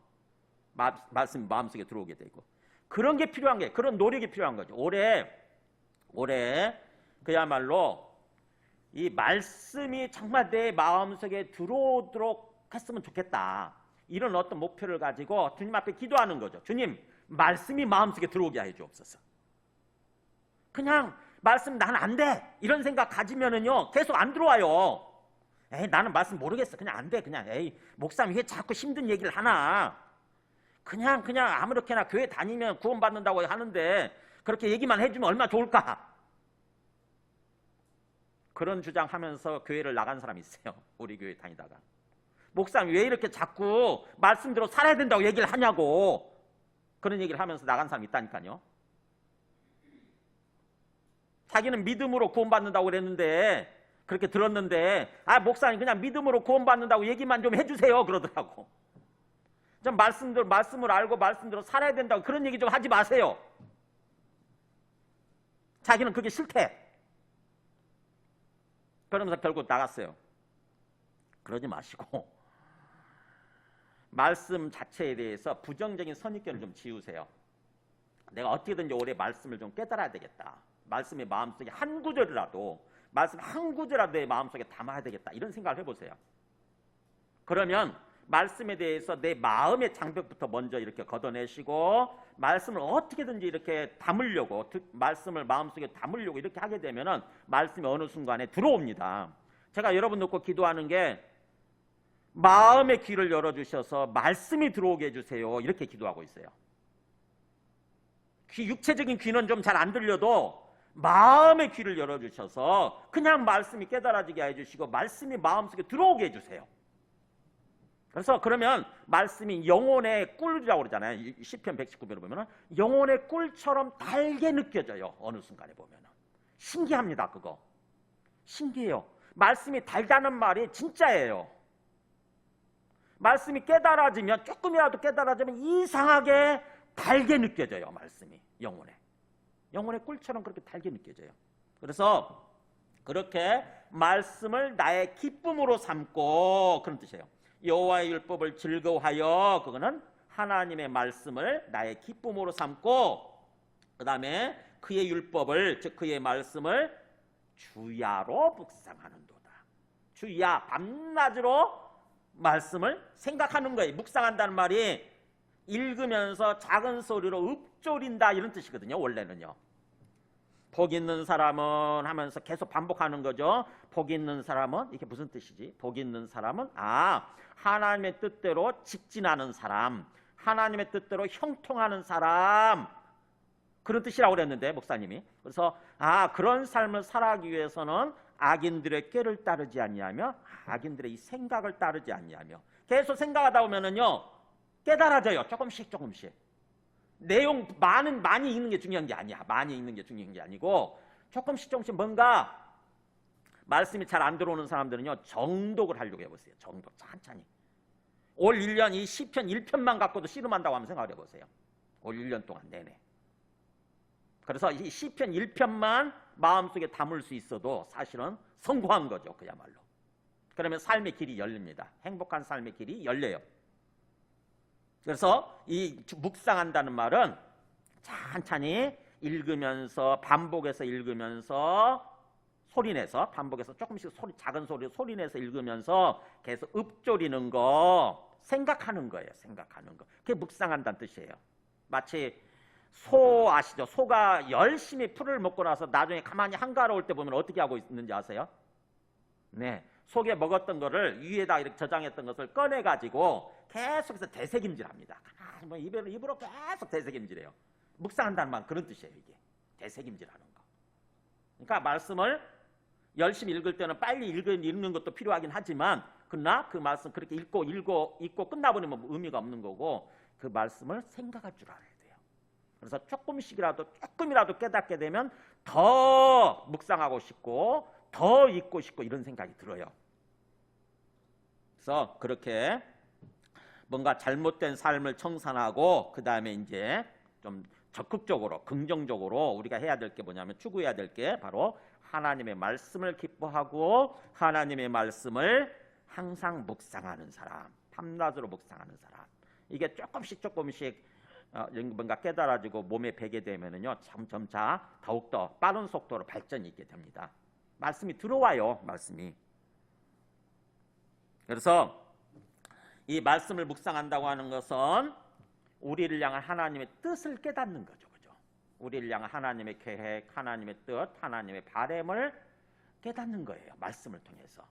Speaker 1: 말씀이 마음속에 들어오게 되고, 그런 게 필요한 게, 그런 노력이 필요한 거죠. 올해 그야말로 이 말씀이 정말 내 마음속에 들어오도록 했으면 좋겠다, 이런 어떤 목표를 가지고 주님 앞에 기도하는 거죠. 주님, 말씀이 마음속에 들어오게 해 주옵소서. 그냥 말씀 나는 안 돼, 이런 생각 가지면은요 계속 안 들어와요. 에이, 나는 말씀 모르겠어, 그냥 안 돼, 그냥 에이, 목사님 왜 자꾸 힘든 얘기를 하나, 그냥 아무렇게나 교회 다니면 구원받는다고 하는데 그렇게 얘기만 해주면 얼마나 좋을까. 그런 주장하면서 교회를 나간 사람이 있어요. 우리 교회 다니다가 목사님 왜 이렇게 자꾸 말씀대로 살아야 된다고 얘기를 하냐고. 그런 얘기를 하면서 나간 사람이 있다니까요. 자기는 믿음으로 구원받는다고 그랬는데, 그렇게 들었는데, 아, 목사님 그냥 믿음으로 구원받는다고 얘기만 좀 해주세요 그러더라고. 좀 말씀을 알고 말씀대로 살아야 된다고 그런 얘기 좀 하지 마세요. 자기는 그게 싫대. 그러면서 결국 나갔어요. 그러지 마시고 말씀 자체에 대해서 부정적인 선입견을 좀 지우세요. 내가 어떻게든지 올해 말씀을 좀 깨달아야 되겠다. 말씀의 마음속에 한 구절이라도, 말씀 한 구절이라도 내 마음속에 담아야 되겠다. 이런 생각을 해보세요. 그러면 말씀에 대해서 내 마음의 장벽부터 먼저 이렇게 걷어내시고 말씀을 어떻게든지 이렇게 담으려고, 말씀을 마음속에 담으려고 이렇게 하게 되면은 말씀이 어느 순간에 들어옵니다. 제가 여러분 놓고 기도하는 게 마음의 귀를 열어주셔서 말씀이 들어오게 해주세요. 이렇게 기도하고 있어요. 육체적인 귀는 좀 잘 안 들려도 마음의 귀를 열어주셔서 그냥 말씀이 깨달아지게 해주시고 말씀이 마음속에 들어오게 해주세요. 그래서 그러면 말씀이 영혼의 꿀이라고 그러잖아요. 시편 119편을 보면 영혼의 꿀처럼 달게 느껴져요. 어느 순간에 보면 신기합니다. 그거 신기해요. 말씀이 달다는 말이 진짜예요. 말씀이 깨달아지면, 조금이라도 깨달아지면 이상하게 달게 느껴져요. 말씀이 영혼의 꿀처럼 그렇게 달게 느껴져요. 그래서 그렇게 말씀을 나의 기쁨으로 삼고, 그런 뜻이에요. 여호와의 율법을 즐거워하여, 그거는 하나님의 말씀을 나의 기쁨으로 삼고, 그 다음에 그의 율법을, 즉 그의 말씀을 주야로 묵상하는도다. 주야, 밤낮으로 말씀을 생각하는 거예요. 묵상한다는 말이 읽으면서 작은 소리로 읊조린다 이런 뜻이거든요. 원래는요. 복 있는 사람은 하면서 계속 반복하는 거죠. 복 있는 사람은, 이게 무슨 뜻이지? 복 있는 사람은 하나님의 뜻대로 직진하는 사람, 하나님의 뜻대로 형통하는 사람, 그런 뜻이라고 그랬는데 목사님이. 그래서 그런 삶을 살아가기 위해서는 악인들의 꾀를 따르지 아니하며 악인들의 이 생각을 따르지 아니하며, 계속 생각하다 보면은요 깨달아져요. 조금씩 내용 많이 읽는 게 중요한 게 아니야. 많이 읽는 게 중요한 게 아니고 조금씩 뭔가 말씀이 잘 안 들어오는 사람들은요 정독을 하려고 해보세요. 정독 천천히. 올 1년 이 시편 1편만 갖고도 씨름한다고 하면 생각을 해보세요. 올 1년 동안 내내. 그래서 이 시편 1편만 마음속에 담을 수 있어도 사실은 성공한 거죠. 그야말로. 그러면 삶의 길이 열립니다. 행복한 삶의 길이 열려요. 그래서 이 묵상한다는 말은 천천히 읽으면서, 반복해서 읽으면서, 소리내서, 반복해서 조금씩 작은 소리로 소리내서 읽으면서 계속 읊조리는 거, 생각하는 거예요. 생각하는 거. 그게 묵상한다는 뜻이에요. 마치 소 아시죠? 소가 열심히 풀을 먹고 나서 나중에 가만히 한가로울 때 보면 어떻게 하고 있는지 아세요? 네, 속에 먹었던 거를 위에다 이렇게 저장했던 것을 꺼내가지고 계속해서 되새김질합니다. 입으로 계속 되새김질해요. 묵상한다는 말 그런 뜻이에요. 이게 되새김질하는 거. 그러니까 말씀을 열심히 읽을 때는 빨리 읽는 것도 필요하긴 하지만, 그러나 그 말씀 그렇게 읽고 끝나버리면 의미가 없는 거고, 그 말씀을 생각할 줄 알아야 돼요. 그래서 조금이라도 깨닫게 되면 더 묵상하고 싶고 더 읽고 싶고 이런 생각이 들어요. 그래서 그렇게 뭔가 잘못된 삶을 청산하고, 그 다음에 이제 좀 적극적으로 긍정적으로 우리가 해야 될 게 뭐냐면, 추구해야 될 게 바로 하나님의 말씀을 기뻐하고 하나님의 말씀을 항상 묵상하는 사람, 밤낮으로 묵상하는 사람. 이게 조금씩 뭔가 깨달아지고 몸에 배게 되면은요 점차 더욱더 빠른 속도로 발전이 있게 됩니다. 말씀이 들어와요. 말씀이. 그래서 이 말씀을 묵상한다고 하는 것은 우리를 향한 하나님의 뜻을 깨닫는 거죠. 그죠? 우리를 향한 하나님의 계획, 하나님의 뜻, 하나님의 바람을 깨닫는 거예요. 말씀을 통해서.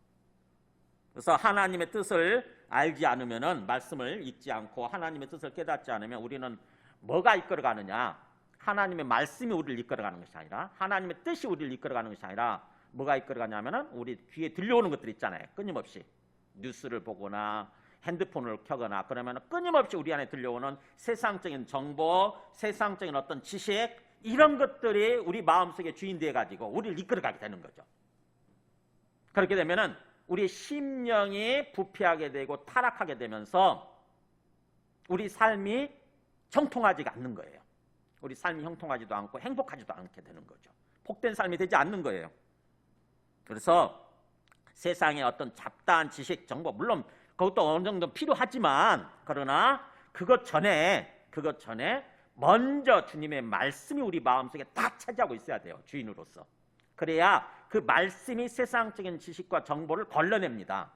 Speaker 1: 그래서 하나님의 뜻을 알지 않으면은, 말씀을 읽지 않고 하나님의 뜻을 깨닫지 않으면 우리는 뭐가 이끌어가느냐? 하나님의 말씀이 우리를 이끌어가는 것이 아니라, 하나님의 뜻이 우리를 이끌어가는 것이 아니라 뭐가 이끌어가냐면은 우리 귀에 들려오는 것들 있잖아요. 끊임없이 뉴스를 보거나 핸드폰을 켜거나 그러면 끊임없이 우리 안에 들려오는 세상적인 정보, 세상적인 어떤 지식 이런 것들이 우리 마음속에 주인 되어 가지고 우리를 이끌어가게 되는 거죠. 그렇게 되면은 우리 심령이 부패하게 되고 타락하게 되면서 우리 삶이 형통하지가 않는 거예요. 우리 삶이 형통하지도 않고 행복하지도 않게 되는 거죠. 복된 삶이 되지 않는 거예요. 그래서 세상의 어떤 잡다한 지식, 정보 물론 그것도 어느 정도 필요하지만 그러나 그것 전에 먼저 주님의 말씀이 우리 마음속에 딱 차지하고 있어야 돼요. 주인으로서. 그래야 그 말씀이 세상적인 지식과 정보를 걸러냅니다.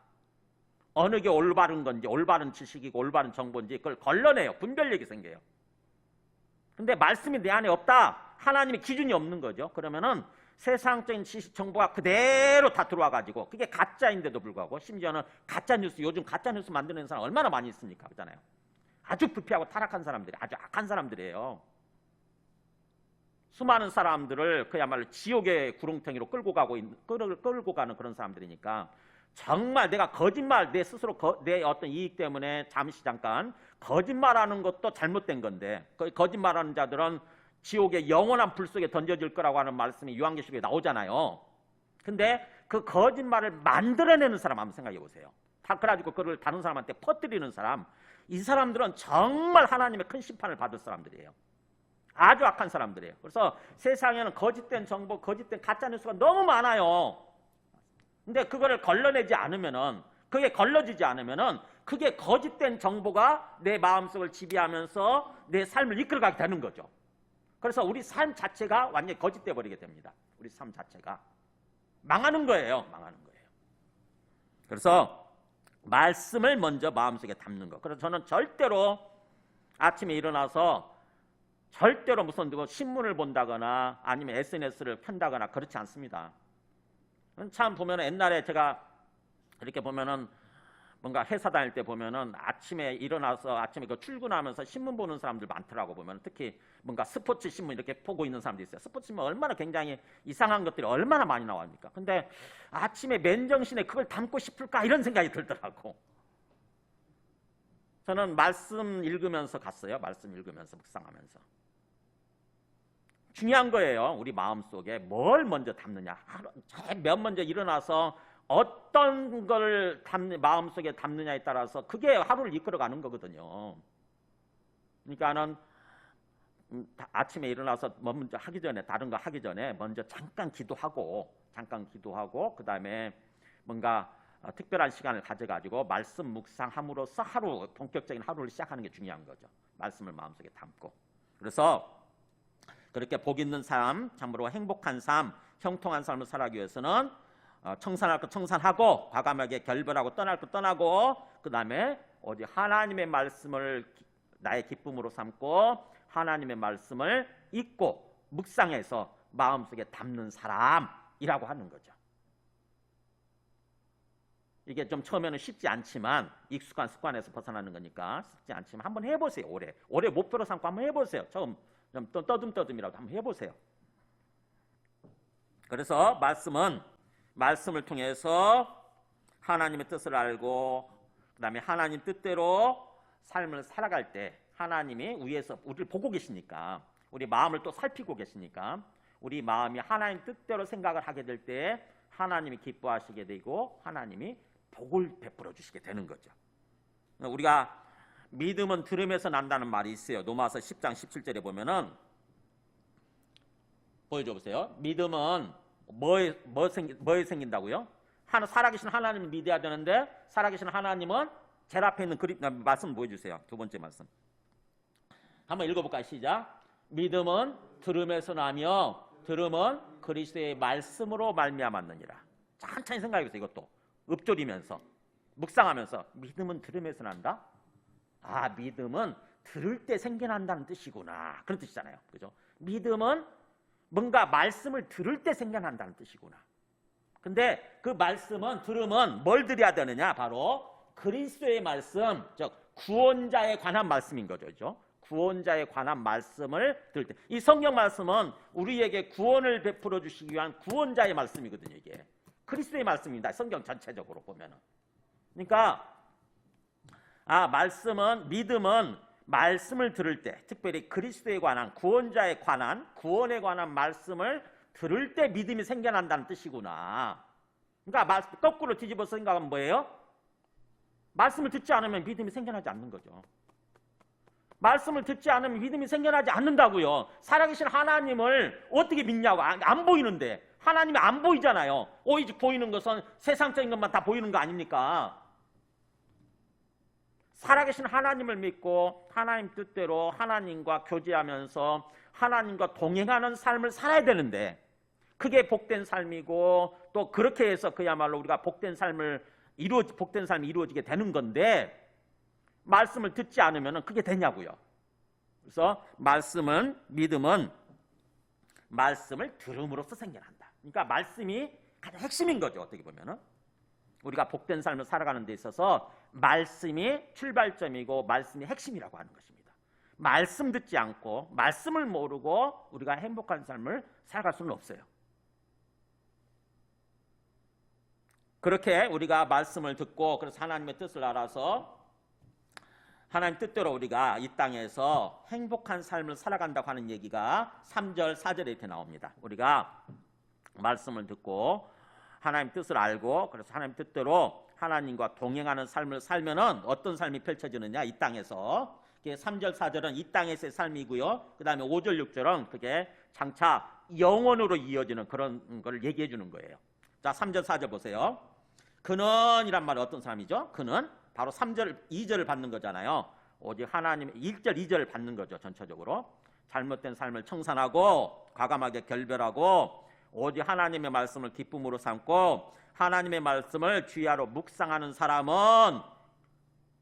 Speaker 1: 어느 게 올바른 건지 올바른 지식이고 올바른 정보인지 그걸 걸러내요. 분별력이 생겨요. 근데 말씀이 내 안에 없다. 하나님의 기준이 없는 거죠. 그러면은 세상적인 지식 정보가 그대로 다 들어와 가지고 그게 가짜인데도 불구하고 심지어는 가짜 뉴스 요즘 가짜 뉴스 만드는 사람 얼마나 많이 있습니까? 그렇잖아요. 아주 부패하고 타락한 사람들이 아주 악한 사람들이에요. 수많은 사람들을 그야말로 지옥의 구렁텅이로 끌고 가는 그런 사람들이니까 정말 내가 거짓말 내 스스로 내 어떤 이익 때문에 잠깐 거짓말하는 것도 잘못된 건데 거짓말하는 자들은 지옥의 영원한 불 속에 던져질 거라고 하는 말씀이 요한계시록에 나오잖아요. 근데 그 거짓말을 만들어내는 사람 한번 생각해 보세요. 다 그래가지고 그걸 다른 사람한테 퍼뜨리는 사람, 이 사람들은 정말 하나님의 큰 심판을 받을 사람들이에요. 아주 악한 사람들이에요. 그래서 세상에는 거짓된 정보, 거짓된 가짜 뉴스가 너무 많아요. 근데 그거를 걸러내지 않으면은, 그게 걸러지지 않으면은 그게 거짓된 정보가 내 마음속을 지배하면서 내 삶을 이끌어가게 되는 거죠. 그래서 우리 삶 자체가 완전히 거짓돼 버리게 됩니다. 우리 삶 자체가 망하는 거예요. 망하는 거예요. 그래서 말씀을 먼저 마음속에 담는 거. 그래서 저는 절대로 아침에 일어나서 절대로 무슨 신문을 본다거나 아니면 SNS를 켠다거나 그렇지 않습니다. 참 보면은 옛날에 제가 이렇게 보면은 뭔가 회사 다닐 때 보면은 아침에 일어나서 아침에 그 출근하면서 신문 보는 사람들 많더라고. 보면 특히 뭔가 스포츠 신문 이렇게 보고 있는 사람도 있어요. 스포츠 신문 얼마나 굉장히 이상한 것들이 얼마나 많이 나옵니까? 근데 아침에 맨정신에 그걸 담고 싶을까 이런 생각이 들더라고. 저는 말씀 읽으면서 갔어요. 말씀 읽으면서 묵상하면서. 중요한 거예요. 우리 마음속에 뭘 먼저 담느냐. 맨 먼저 일어나서 어떤 걸 마음속에 담느냐에 따라서 그게 하루를 이끌어가는 거거든요. 그러니까는 아침에 일어나서 먼저 하기 전에 다른 거 하기 전에 먼저 잠깐 기도하고 그 다음에 뭔가 특별한 시간을 가져가지고 말씀 묵상함으로써 본격적인 하루를 시작하는 게 중요한 거죠. 말씀을 마음속에 담고. 그래서 그렇게 복 있는 삶, 참으로 행복한 삶, 형통한 삶을 살아가기 위해서는 청산할 거 청산하고 과감하게 결별하고 떠날 거 떠나고 그 다음에 어디 하나님의 말씀을 나의 기쁨으로 삼고 하나님의 말씀을 읽고 묵상해서 마음속에 담는 사람이라고 하는 거죠. 이게 좀 처음에는 쉽지 않지만 익숙한 습관에서 벗어나는 거니까 쉽지 않지만 한번 해보세요. 올해 목표로 삼고 한번 해보세요. 처음 좀 떠듬떠듬이라도 한번 해보세요. 그래서 말씀을 통해서 하나님의 뜻을 알고 그 다음에 하나님 뜻대로 삶을 살아갈 때 하나님이 위에서 우리를 보고 계시니까 우리 마음을 또 살피고 계시니까 우리 마음이 하나님 뜻대로 생각을 하게 될 때 하나님이 기뻐하시게 되고 하나님이 복을 베풀어 주시게 되는 거죠. 우리가 믿음은 들음에서 난다는 말이 있어요. 로마서 10장 17절에 보면은 보여줘 보세요. 믿음은 뭐에 생긴다고요? 살아계신 하나님을 믿어야 되는데 살아계신 하나님은 제일 앞에 있는 말씀 보여주세요. 두 번째 말씀. 한번 읽어볼까요? 시작. 믿음은 들음에서 나며 들음은 그리스도의 말씀으로 말미암았느니라. 천천히 생각해보세요. 이것도 읊조리면서 묵상하면서 믿음은 들음에서 난다? 아, 믿음은 들을 때 생겨난다는 뜻이구나. 그런 뜻이잖아요. 그죠? 믿음은 뭔가 말씀을 들을 때 생겨난다는 뜻이구나. 근데 그 들음은 뭘 들어야 되느냐? 바로 그리스도의 말씀, 즉 구원자에 관한 말씀인 거죠. 그죠? 구원자에 관한 말씀을 들을 때. 이 성경 말씀은 우리에게 구원을 베풀어 주시기 위한 구원자의 말씀이거든요. 이게 그리스도의 말씀입니다. 성경 전체적으로 보면은. 그러니까 믿음은 말씀을 들을 때, 특별히 그리스도에 관한, 구원자에 관한, 구원에 관한 말씀을 들을 때 믿음이 생겨난다는 뜻이구나. 그러니까 거꾸로 뒤집어서 생각하면 뭐예요? 말씀을 듣지 않으면 믿음이 생겨나지 않는 거죠. 말씀을 듣지 않으면 믿음이 생겨나지 않는다고요. 살아계신 하나님을 어떻게 믿냐고. 안 보이는데. 하나님이 안 보이잖아요. 오직 보이는 것은 세상적인 것만 다 보이는 거 아닙니까? 살아계신 하나님을 믿고 하나님 뜻대로 하나님과 교제하면서 하나님과 동행하는 삶을 살아야 되는데, 그게 복된 삶이고 또 그렇게 해서 그야말로 우리가 복된 삶이 이루어지게 되는 건데, 말씀을 듣지 않으면 그게 되냐고요. 그래서 믿음은 말씀을 들음으로써 생겨난다. 그러니까 말씀이 가장 핵심인 거죠. 어떻게 보면은 우리가 복된 삶을 살아가는 데 있어서 말씀이 출발점이고 말씀이 핵심이라고 하는 것입니다. 말씀 듣지 않고 말씀을 모르고 우리가 행복한 삶을 살아갈 수는 없어요. 그렇게 우리가 말씀을 듣고 그래서 하나님의 뜻을 알아서 하나님 뜻대로 우리가 이 땅에서 행복한 삶을 살아간다고 하는 얘기가 3절, 4절에 이렇게 나옵니다. 우리가 말씀을 듣고 하나님 뜻을 알고 그래서 하나님 뜻대로 하나님과 동행하는 삶을 살면은 어떤 삶이 펼쳐지느냐, 이 땅에서. 3절, 4절은 이 땅에서의 삶이고요. 그 다음에 5절, 6절은 그게 장차 영원으로 이어지는 그런 걸 얘기해 주는 거예요. 자, 3절, 4절 보세요. 그는 이란 말은 어떤 사람이죠? 그는 바로 3절, 2절을 받는 거잖아요. 오직 하나님의 1절, 2절을 받는 거죠. 전체적으로 잘못된 삶을 청산하고 과감하게 결별하고 오직 하나님의 말씀을 기쁨으로 삼고 하나님의 말씀을 주야로 묵상하는 사람은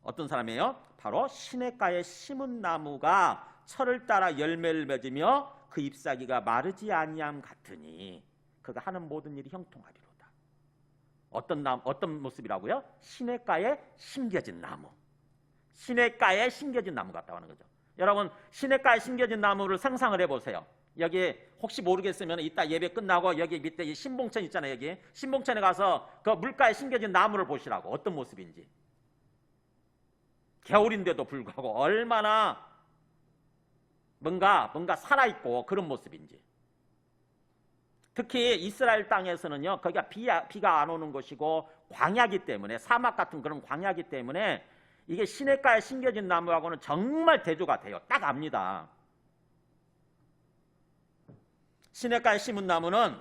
Speaker 1: 어떤 사람이에요? 바로 시냇가에 심은 나무가 철을 따라 열매를 맺으며 그 잎사귀가 마르지 아니함 같으니 그가 하는 모든 일이 형통하리로다. 어떤 모습이라고요? 시냇가에 심겨진 나무. 시냇가에 심겨진 나무 같다고 하는 거죠. 여러분, 시냇가에 심겨진 나무를 상상을 해보세요. 여기 혹시 모르겠으면 이따 예배 끝나고 여기 밑에 이 신봉천 있잖아요. 여기 신봉천에 가서 그 물가에 심겨진 나무를 보시라고. 어떤 모습인지. 겨울인데도 불구하고 얼마나 뭔가 살아있고 그런 모습인지. 특히 이스라엘 땅에서는요, 거기가 비가 안 오는 곳이고 광야기 때문에, 사막 같은 그런 광야기 때문에 이게 시냇가에 심겨진 나무하고는 정말 대조가 돼요. 딱 압니다. 시냇가에 심은 나무는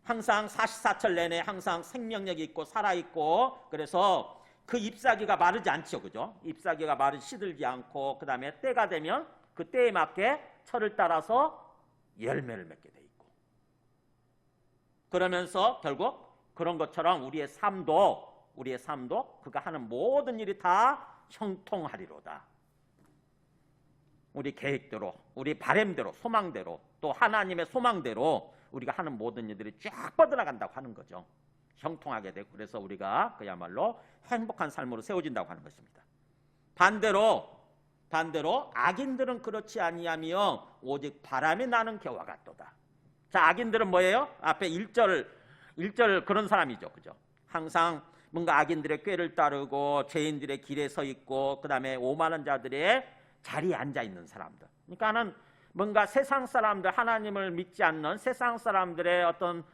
Speaker 1: 항상 44철 내내 항상 생명력이 있고 살아있고, 그래서 그 잎사귀가 마르지 않죠. 그죠? 잎사귀가 시들지 않고, 그 다음에 때가 되면 그 때에 맞게 철을 따라서 열매를 맺게 돼 있고, 그러면서 결국 그런 것처럼 우리의 삶도 그가 하는 모든 일이 다 형통하리로다. 우리 계획대로, 우리 바램대로, 소망대로, 또 하나님의 소망대로 우리가 하는 모든 일들이 쫙 뻗어나간다고 하는 거죠. 형통하게 되고, 그래서 우리가 그야말로 행복한 삶으로 세워진다고 하는 것입니다. 반대로 악인들은 그렇지 아니하며 오직 바람에 나는 겨와 같도다. 자, 악인들은 뭐예요? 앞에 1절 그런 사람이죠. 그죠? 항상 뭔가 악인들의 꾀를 따르고 죄인들의 길에 서 있고, 그 다음에 오만한 자들의 자리에 앉아 있는 사람들. 그러니까는 뭔가 세상 사람들, 하나님을 믿지 않는 세상 사람들의 어떤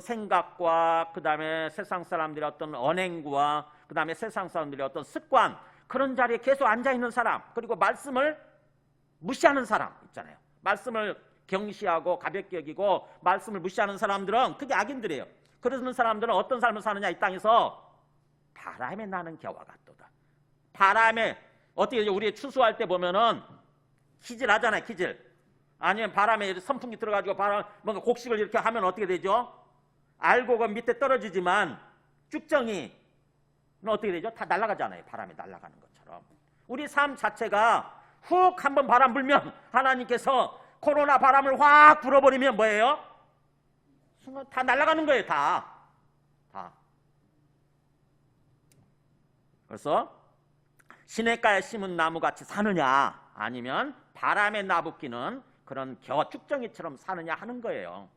Speaker 1: 생각과, 그 다음에 세상 사람들의 어떤 언행과, 그 다음에 세상 사람들의 어떤 습관, 그런 자리에 계속 앉아 있는 사람, 그리고 말씀을 무시하는 사람 있잖아요. 말씀을 경시하고 가볍게 여기고 말씀을 무시하는 사람들은 그게 악인들이에요. 그러는 사람들은 어떤 삶을 사느냐, 이 땅에서 바람에 나는 겨와 같도다. 바람에, 어떻게 우리 추수할 때 보면은 키질 하잖아요. 키질. 아니면 바람에 선풍기 들어가지고 바람 뭔가 곡식을 이렇게 하면 어떻게 되죠? 알고 그 밑에 떨어지지만 쭉정이는 어떻게 되죠? 다 날아가잖아요. 바람에 날아가는 것처럼. 우리 삶 자체가 훅 한번 바람 불면, 하나님께서 코로나 바람을 확 불어버리면 뭐예요? 순간 다 날아가는 거예요. 다. 그래서 시냇가에 심은 나무같이 사느냐, 아니면 바람에 나부끼는 그런 쭉정이처럼 사느냐 하는 거예요.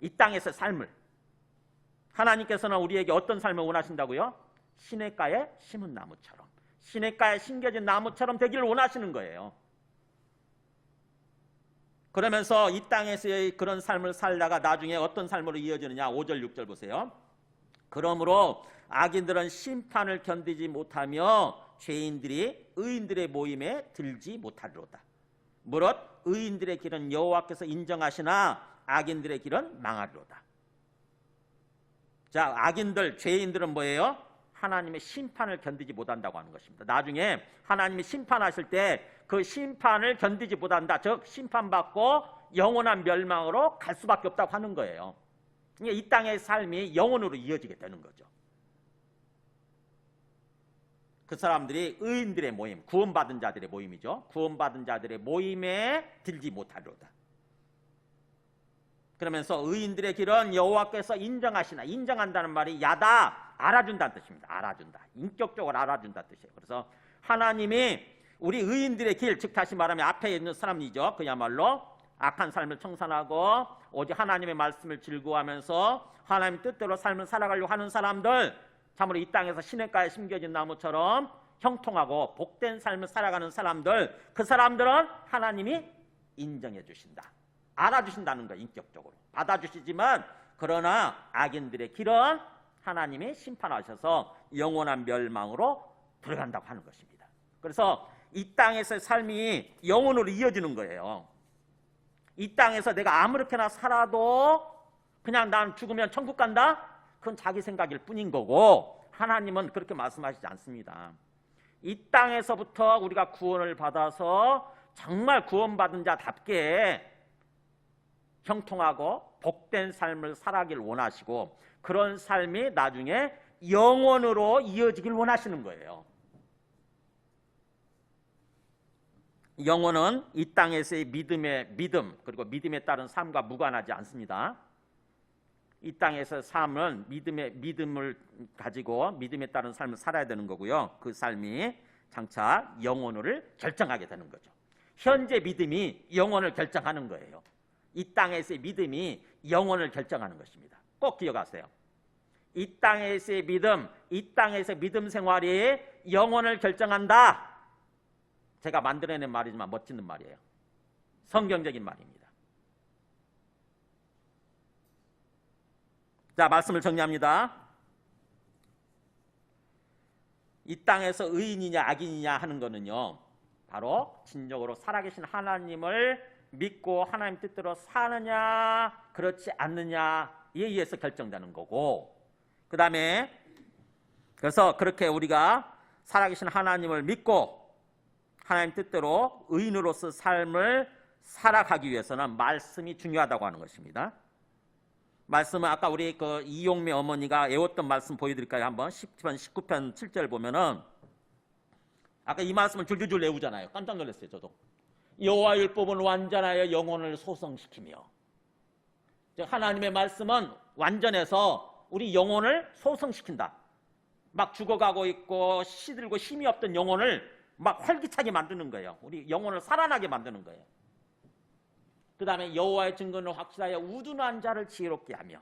Speaker 1: 이 땅에서 삶을. 하나님께서는 우리에게 어떤 삶을 원하신다고요? 시냇가에 심은 나무처럼, 시냇가에 심겨진 나무처럼 되기를 원하시는 거예요. 그러면서 이 땅에서의 그런 삶을 살다가 나중에 어떤 삶으로 이어지느냐. 5절 6절 보세요. 그러므로 악인들은 심판을 견디지 못하며 죄인들이 의인들의 모임에 들지 못하리로다. 무릇 의인들의 길은 여호와께서 인정하시나 악인들의 길은 망하리로다. 자, 악인들, 죄인들은 뭐예요? 하나님의 심판을 견디지 못한다고 하는 것입니다. 나중에 하나님이 심판하실 때 그 심판을 견디지 못한다. 즉 심판받고 영원한 멸망으로 갈 수밖에 없다고 하는 거예요. 그러니까 이 땅의 삶이 영원으로 이어지게 되는 거죠. 그 사람들이 의인들의 모임, 구원받은 자들의 모임이죠. 구원받은 자들의 모임에 들지 못하리로다. 그러면서 의인들의 길은 여호와께서 인정하시나. 인정한다는 말이 야다, 알아준다는 뜻입니다. 알아준다. 인격적으로 알아준다는 뜻이에요. 그래서 하나님이 우리 의인들의 길, 즉 다시 말하면 앞에 있는 사람이죠. 그야말로 악한 삶을 청산하고 오직 하나님의 말씀을 즐거워하면서 하나님 뜻대로 삶을 살아가려고 하는 사람들, 참으로 이 땅에서 시냇가에 심겨진 나무처럼 형통하고 복된 삶을 살아가는 사람들, 그 사람들은 하나님이 인정해 주신다. 알아주신다는 거예요. 인격적으로 받아주시지만, 그러나 악인들의 길은 하나님이 심판하셔서 영원한 멸망으로 들어간다고 하는 것입니다. 그래서 이 땅에서의 삶이 영원으로 이어지는 거예요. 이 땅에서 내가 아무렇게나 살아도 그냥 난 죽으면 천국 간다? 그건 자기 생각일 뿐인 거고, 하나님은 그렇게 말씀하시지 않습니다. 이 땅에서부터 우리가 구원을 받아서 정말 구원받은 자답게 형통하고 복된 삶을 살아가길 원하시고, 그런 삶이 나중에 영원으로 이어지길 원하시는 거예요. 영혼은 이 땅에서의 믿음 그리고 믿음에 따른 삶과 무관하지 않습니다. 이 땅에서 삶은 믿음을 가지고 믿음에 따른 삶을 살아야 되는 거고요. 그 삶이 장차 영혼을 결정하게 되는 거죠. 현재 믿음이 영혼을 결정하는 거예요. 이 땅에서의 믿음이 영혼을 결정하는 것입니다. 꼭 기억하세요. 이 땅에서의 믿음, 이 땅에서의 믿음 생활이 영혼을 결정한다. 제가 만들어낸 말이지만 멋지는 말이에요. 성경적인 말입니다. 자, 말씀을 정리합니다. 이 땅에서 의인이냐 악인이냐 하는 거는요, 바로 진정으로 살아계신 하나님을 믿고 하나님 뜻대로 사느냐 그렇지 않느냐에 의해서 결정되는 거고, 그 다음에 그래서 그렇게 우리가 살아계신 하나님을 믿고 하나님 뜻대로 의인으로서 삶을 살아가기 위해서는 말씀이 중요하다고 하는 것입니다. 말씀은 아까 우리 그 이용매 어머니가 외웠던 말씀 보여드릴까요? 한번 10편 19편 7절 보면은 아까 이 말씀을 줄줄줄 외우잖아요. 깜짝 놀랐어요. 저도. 여호와 율법은 완전하여 영혼을 소성시키며, 하나님의 말씀은 완전해서 우리 영혼을 소성시킨다. 막 죽어가고 있고 시들고 힘이 없던 영혼을 막 활기차게 만드는 거예요. 우리 영혼을 살아나게 만드는 거예요. 그 다음에 여호와의 증거를 확실하여 우둔한 자를 지혜롭게 하며.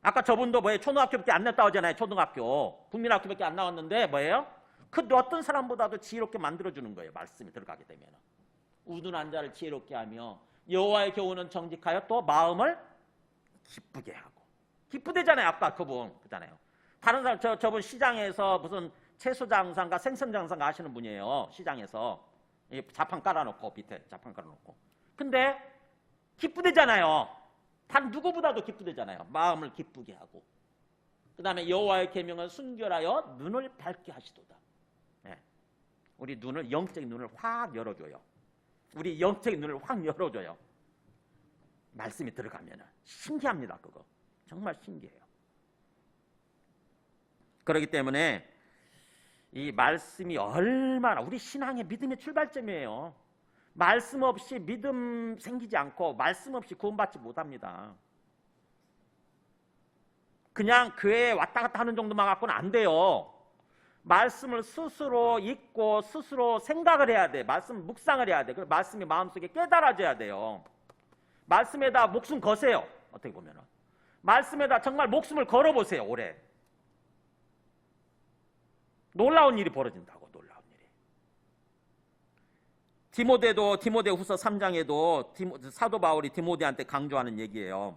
Speaker 1: 아까 저분도 뭐예요? 초등학교밖에 안 냈다 하잖아요. 초등학교. 국민학교밖에 안 나왔는데 뭐예요? 그 어떤 사람보다도 지혜롭게 만들어주는 거예요. 말씀이 들어가게 되면. 우둔한 자를 지혜롭게 하며 여호와의 교훈은 정직하여 또 마음을 기쁘게 하고. 기쁘대잖아요. 아까 그분 그잖아요. 다른 사람 저분 시장에서 무슨 채소 장사인가 생선 장사인가 하시는 분이에요. 시장에서 자판 깔아놓고 밑에 자판 깔아놓고. 근데 기쁘대잖아요. 단 누구보다도 기쁘대잖아요. 마음을 기쁘게 하고. 그 다음에 여호와의 계명은 순결하여 눈을 밝게 하시도다. 네. 우리 눈을, 영적인 눈을 확 열어줘요. 우리 영적인 눈을 확 열어줘요. 말씀이 들어가면은 신기합니다. 그거 정말 신기해요. 그렇기 때문에 이 말씀이 얼마나 우리 신앙의 믿음의 출발점이에요. 말씀 없이 믿음 생기지 않고 말씀 없이 구원받지 못합니다. 그냥 교회에 왔다 갔다 하는 정도만 갖고는 안 돼요. 말씀을 스스로 읽고 스스로 생각을 해야 돼. 말씀 묵상을 해야 돼. 그리고 말씀이 마음속에 깨달아져야 돼요. 말씀에다 목숨 거세요. 어떻게 보면 말씀에다 정말 목숨을 걸어보세요. 올해 놀라운 일이 벌어진다고. 놀라운 일이. 디모데후서 3장에도 사도 바울이 디모데한테 강조하는 얘기예요.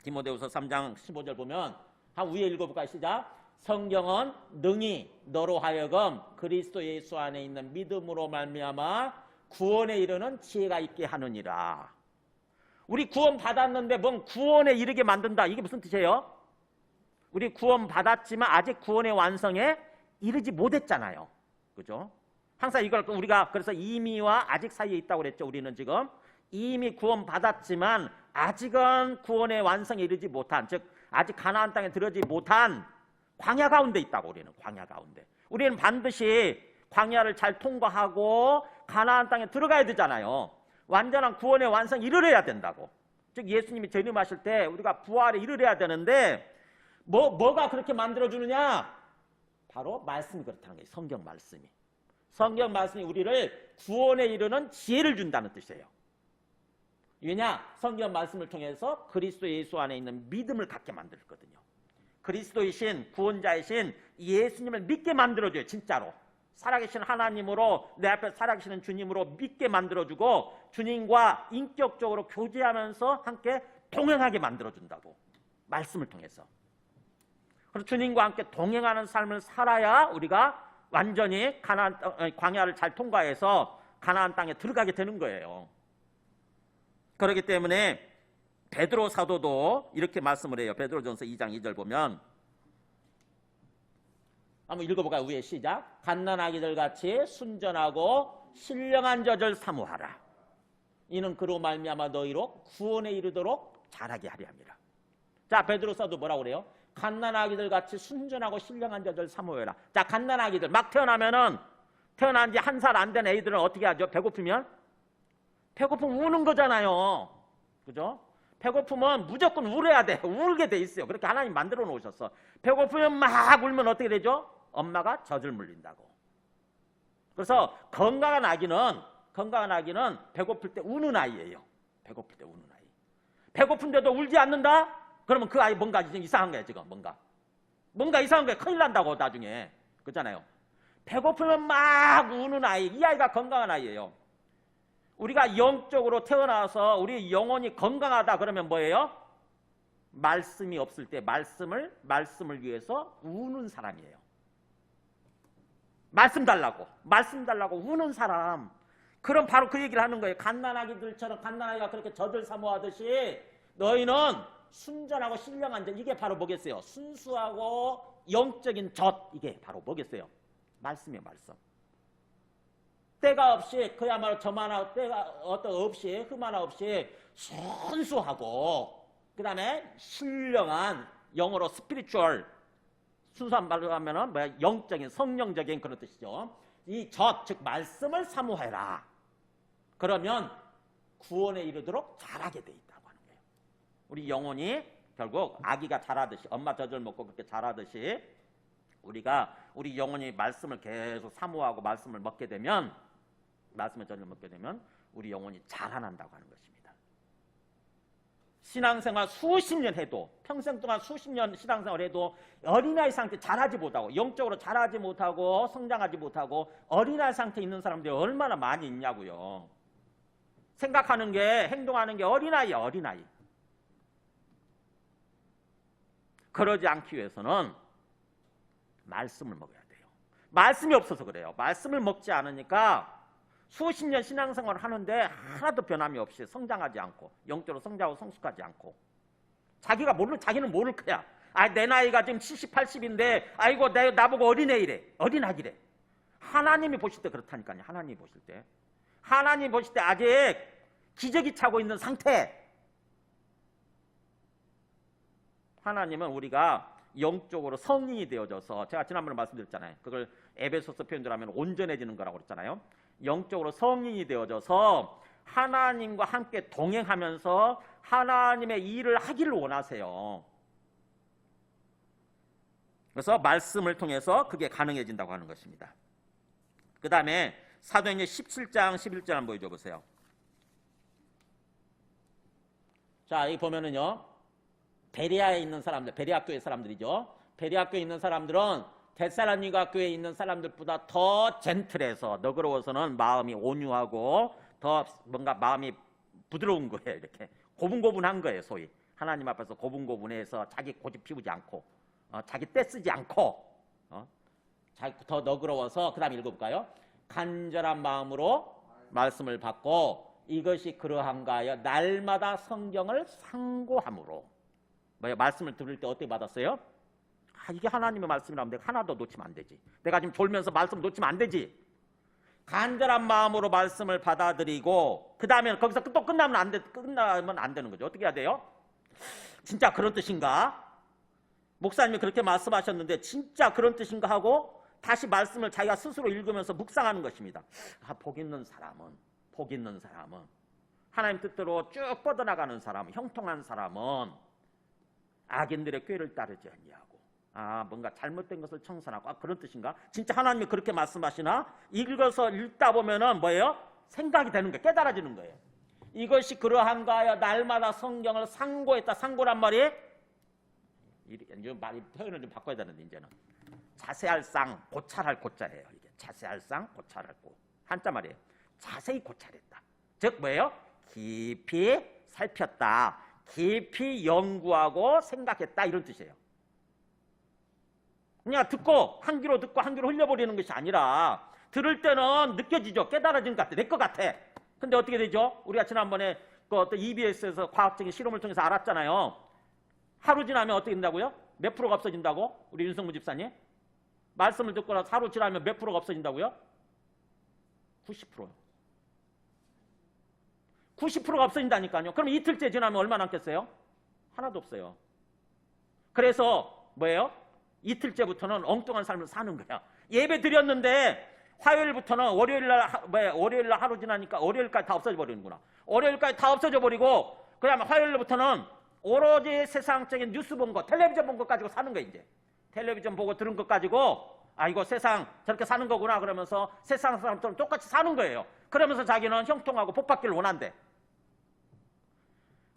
Speaker 1: 디모데후서 3장 15절 보면 한 위에 읽어볼까요? 시작. 성경은 능히 너로 하여금 그리스도 예수 안에 있는 믿음으로 말미암아 구원에 이르는 지혜가 있게 하느니라. 우리 구원 받았는데 뭔 구원에 이르게 만든다. 이게 무슨 뜻이에요? 우리 구원 받았지만 아직 구원의 완성에 이르지 못했잖아요. 그죠? 항상 이걸 우리가 그래서 이미와 아직 사이에 있다고 그랬죠. 우리는 지금 이미 구원 받았지만 아직은 구원의 완성에 이르지 못한, 즉 아직 가나안 땅에 들어지 못한 광야 가운데 있다고. 우리는 광야 가운데. 우리는 반드시 광야를 잘 통과하고 가나안 땅에 들어가야 되잖아요. 완전한 구원의 완성 이르러야 된다고. 즉 예수님이 재림하실 때 우리가 부활에 이르러야 되는데 뭐가 그렇게 만들어주느냐? 바로 말씀이 그렇다는 거예요. 성경 말씀이. 성경 말씀이 우리를 구원에 이르는 지혜를 준다는 뜻이에요. 왜냐? 성경 말씀을 통해서 그리스도 예수 안에 있는 믿음을 갖게 만들거든요. 그리스도이신 구원자이신 예수님을 믿게 만들어줘요. 진짜로. 살아계신 하나님으로, 내 앞에 살아계시는 주님으로 믿게 만들어주고 주님과 인격적으로 교제하면서 함께 동행하게 만들어준다고. 말씀을 통해서. 그래서 주님과 함께 동행하는 삶을 살아야 우리가 완전히 광야를 잘 통과해서 가나안 땅에 들어가게 되는 거예요. 그렇기 때문에 베드로 사도도 이렇게 말씀을 해요. 베드로전서 2장 2절 보면 한번 읽어볼까요? 위에 시작. 갓난아기들 같이 순전하고 신령한 젖을 사모하라. 이는 그로 말미암아 너희로 구원에 이르도록 자라게 하려 함이라. 자, 베드로 사도 뭐라고 그래요? 갓난아기들 같이 순전하고 신령한 젖을 사모해라. 자, 갓난아기들 막 태어난 지 1살 안 된 애들은 어떻게 하죠? 배고프면 우는 거잖아요. 그죠? 배고프면 무조건 울어야 돼. 울게 돼 있어요. 그렇게 하나님 만들어 놓으셨어. 배고프면 막 울면 어떻게 되죠? 엄마가 젖을 물린다고. 그래서 건강한 아기는 배고플 때 우는 아이예요. 배고플 때 우는 아이. 배고픈데도 울지 않는다? 그러면 그 아이 뭔가 이상한 거야. 지금 뭔가 이상한 거야. 큰일 난다고 나중에. 그렇잖아요. 배고프면 막 우는 아이. 이 아이가 건강한 아이예요. 우리가 영적으로 태어나서 우리 영혼이 건강하다 그러면 뭐예요? 말씀이 없을 때 말씀을 위해서 우는 사람이에요. 말씀 달라고 우는 사람. 그럼 바로 그 얘기를 하는 거예요. 갓난아기들처럼 갓난아기가 그렇게 젖을 사모하듯이 너희는 순전하고 신령한 젖. 이게 바로 뭐겠어요? 순수하고 영적인 젖. 이게 바로 뭐겠어요? 말씀이에요. 말씀. 때가 없이 그야말로 저만하고 때가 없이 흠 하나 없이 순수하고 그 다음에 신령한, 영어로 스피리추얼, 순수한 말로 하면은 뭐야? 영적인, 성령적인 그런 뜻이죠. 이 젖, 즉 말씀을 사모해라. 그러면 구원에 이르도록 자라게 돼 있다고 하는 거예요. 우리 영혼이 결국 아기가 자라듯이, 엄마 젖을 먹고 그렇게 자라듯이 우리 영혼이 말씀을 계속 사모하고 말씀을 먹게 되면, 말씀의 젖을 먹게 되면 우리 영혼이 자라난다고 하는 것입니다. 신앙생활 수십 년 해도, 평생 동안 수십 년 신앙생활 해도 어린아이 상태 자라지 못하고, 영적으로 자라지 못하고 성장하지 못하고 어린아이 상태에 있는 사람들이 얼마나 많이 있냐고요. 생각하는 게, 행동하는 게 어린아이야. 어린아이. 그러지 않기 위해서는 말씀을 먹어야 돼요. 말씀이 없어서 그래요. 말씀을 먹지 않으니까 수십 년 신앙생활을 하는데 하나도 변함이 없이 성장하지 않고, 영적으로 성장하고 성숙하지 않고, 자기는 모를 거야. 내 나이가 지금 70, 80인데 아이고 나보고 어린애이래, 어린아기래. 하나님이 보실 때 그렇다니까요. 하나님이 보실 때 아직 기저귀 차고 있는 상태. 하나님은 우리가 영적으로 성인이 되어져서, 제가 지난번에 말씀드렸잖아요. 그걸 에베소서 표현대로 하면 온전해지는 거라고 그랬잖아요. 영적으로 성인이 되어져서 하나님과 함께 동행하면서 하나님의 일을 하기를 원하세요. 그래서 말씀을 통해서 그게 가능해진다고 하는 것입니다. 그 다음에 사도행전 17장 11절 한번 보여줘 보세요. 자, 여기 보면은요, 베레아에 있는 사람들, 베레아 교회 사람들이죠. 베레아 교회에 있는 사람들은 데살로니가 교회에 있는 사람들보다 더 젠틀해서 너그러워서는 마음이 온유하고 더 뭔가 마음이 부드러운 거예요. 이렇게 고분고분한 거예요. 소위 하나님 앞에서 고분고분해서 자기 고집 피우지 않고 자기 떼 쓰지 않고 더 너그러워서 그 다음에 읽어볼까요? 간절한 마음으로 말씀을 받고 이것이 그러한가 하여 날마다 성경을 상고함으로 뭐예요? 말씀을 들을 때 어떻게 받았어요? 이게 하나님의 말씀이라면 내가 하나도 놓치면 안 되지. 내가 지금 졸면서 말씀 놓치면 안 되지. 간절한 마음으로 말씀을 받아들이고 그 다음에 거기서 또 끝나면 안 되는 거죠. 어떻게 해야 돼요? 진짜 그런 뜻인가? 목사님이 그렇게 말씀하셨는데 진짜 그런 뜻인가 하고 다시 말씀을 자기가 스스로 읽으면서 묵상하는 것입니다. 복 있는 사람은 하나님 뜻대로 쭉 뻗어나가는 사람, 형통한 사람은 악인들의 꾀를 따르지 아니하고 뭔가 잘못된 것을 청산하고 그런 뜻인가? 진짜 하나님이 그렇게 말씀하시나? 읽어서 읽다 보면은 뭐예요? 생각이 되는 거예요. 깨달아지는 거예요. 이것이 그러한가 하여 날마다 성경을 상고했다. 상고란 말이 말이 표현을 좀 바꿔야 되는데 이제는 자세할 상 고찰할 고자예요. 이게 자세할 상 고찰할 고 한자 말이에요. 자세히 고찰했다. 즉 뭐예요? 깊이 살폈다. 깊이 연구하고 생각했다 이런 뜻이에요. 그냥 듣고 한 귀로 듣고 한 귀로 흘려버리는 것이 아니라 들을 때는 느껴지죠. 깨달아진 것 같아. 내 것 같아. 근데 어떻게 되죠? 우리가 지난번에 그 어떤 EBS에서 과학적인 실험을 통해서 알았잖아요. 하루 지나면 어떻게 된다고요? 몇 프로가 없어진다고? 우리 윤성무 집사님? 말씀을 듣고 나서 하루 지나면 몇 프로가 없어진다고요? 90%요. 90%가 없어진다니까요. 그럼 이틀째 지나면 얼마 남겠어요? 하나도 없어요. 그래서 뭐예요? 이틀째부터는 엉뚱한 삶을 사는 거야. 예배 드렸는데 화요일부터는 월요일날 하루 지나니까 월요일까지 다 없어져 버리는구나. 월요일까지 다 없어져 버리고 그다음에 화요일부터는 오로지 세상적인 뉴스 본 거, 텔레비전 본 것 가지고 사는 거야 이제. 텔레비전 보고 들은 것 가지고 이거 세상 저렇게 사는 거구나 그러면서 세상 사람처럼 똑같이 사는 거예요. 그러면서 자기는 형통하고 복 받기를 원한대.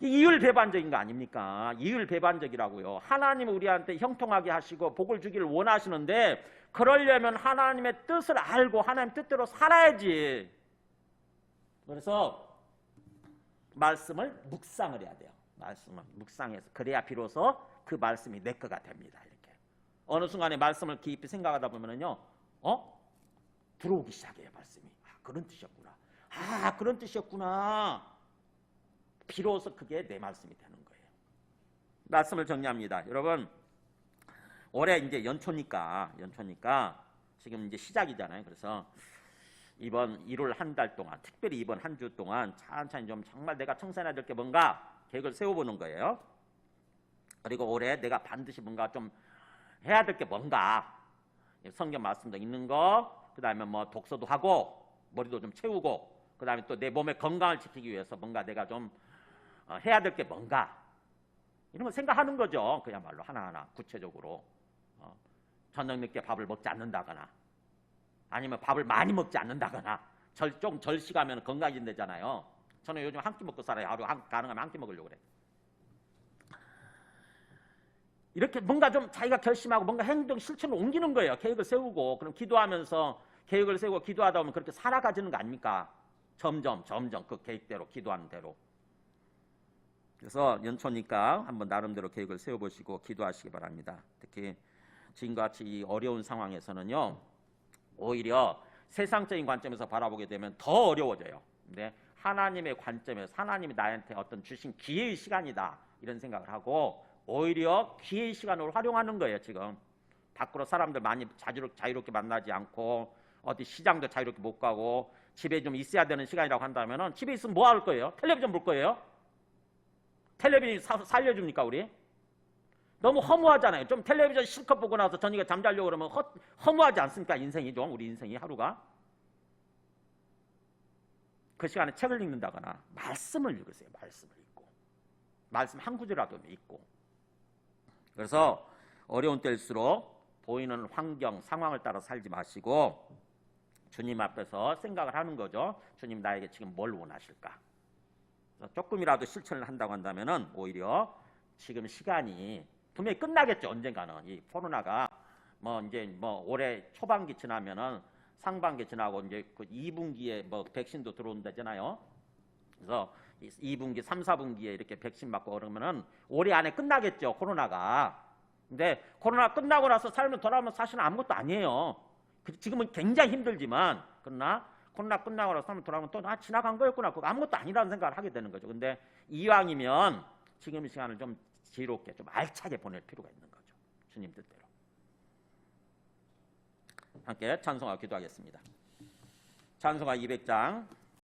Speaker 1: 이율배반적인 거 아닙니까? 이율배반적이라고요. 하나님은 우리한테 형통하게 하시고 복을 주기를 원하시는데 그러려면 하나님의 뜻을 알고 하나님 뜻대로 살아야지. 그래서 말씀을 묵상을 해야 돼요. 말씀을 묵상해서 그래야 비로소 그 말씀이 내 거가 됩니다. 이렇게 어느 순간에 말씀을 깊이 생각하다 보면은요, 들어오기 시작해요. 말씀이. 그런 뜻이었구나. 그런 뜻이었구나. 비로소 그게 내 말씀이 되는 거예요. 말씀을 정리합니다. 여러분, 올해 이제 연초니까 지금 이제 시작이잖아요. 그래서 이번 1월 한 달 동안, 특별히 이번 한 주 동안 천천히 좀 정말 내가 청산해야 될 게 뭔가 계획을 세워보는 거예요. 그리고 올해 내가 반드시 뭔가 좀 해야 될 게 뭔가 성경 말씀도 읽는 거, 그 다음에 뭐 독서도 하고 머리도 좀 채우고, 그 다음에 또 내 몸의 건강을 지키기 위해서 뭔가 내가 좀 해야 될 게 뭔가 이런 거 생각하는 거죠. 그야말로 하나하나 구체적으로 저녁 늦게 밥을 먹지 않는다거나 아니면 밥을 많이 먹지 않는다거나 좀 절식하면 건강해진다잖아요. 저는 요즘 한 끼 먹고 살아요. 하루 가능하면 한 끼 먹으려고 그래. 이렇게 뭔가 좀 자기가 결심하고 뭔가 행동 실천을 옮기는 거예요. 계획을 세우고 그럼 기도하면서 계획을 세우고 기도하다 보면 그렇게 살아가지는 거 아닙니까? 점점 그 계획대로 기도하는 대로. 그래서 연초니까 한번 나름대로 계획을 세워보시고 기도하시기 바랍니다. 특히 지금과 같이 이 어려운 상황에서는요, 오히려 세상적인 관점에서 바라보게 되면 더 어려워져요. 근데 하나님의 관점에서 하나님이 나한테 어떤 주신 기회의 시간이다 이런 생각을 하고 오히려 기회의 시간을 활용하는 거예요. 지금 밖으로 사람들 많이 자유롭게 만나지 않고 어디 시장도 자유롭게 못 가고 집에 좀 있어야 되는 시간이라고 한다면은 집에 있으면 뭐 할 거예요? 텔레비전 볼 거예요? 텔레비전 살려줍니까 우리? 너무 허무하잖아요. 좀 텔레비전 실컷 보고 나서 저녁에 잠자려고 그러면 허무하지 않습니까? 인생이 좀 우리 인생이 하루가. 그 시간에 책을 읽는다거나 말씀을 읽으세요. 말씀을 읽고 말씀 한 구절이라도 읽고. 그래서 어려운 때일수록 보이는 환경 상황을 따라 살지 마시고 주님 앞에서 생각을 하는 거죠. 주님 나에게 지금 뭘 원하실까? 조금이라도 실천을 한다고 한다면은 오히려 지금 시간이 분명히 끝나겠죠. 언젠가는 이 코로나가 뭐 이제 뭐 올해 초반기 지나면은 상반기 지나고 이제 그 2분기에 뭐 백신도 들어온다잖아요. 그래서 2분기, 3, 4분기에 이렇게 백신 맞고 그러면은 올해 안에 끝나겠죠, 코로나가. 근데 코로나 끝나고 나서 삶을 돌아오면 사실은 아무것도 아니에요. 지금은 굉장히 힘들지만, 그러나 코로나 끝나고 나서 삶을 돌아오면 또 지나간 거였구나. 그거 아무것도 아니라는 생각을 하게 되는 거죠. 근데 이왕이면 지금 이 시간을 좀 지혜롭게, 좀 알차게 보낼 필요가 있는 거죠. 주님 뜻대로. 함께 찬송하고 기도하겠습니다. 찬송가 200장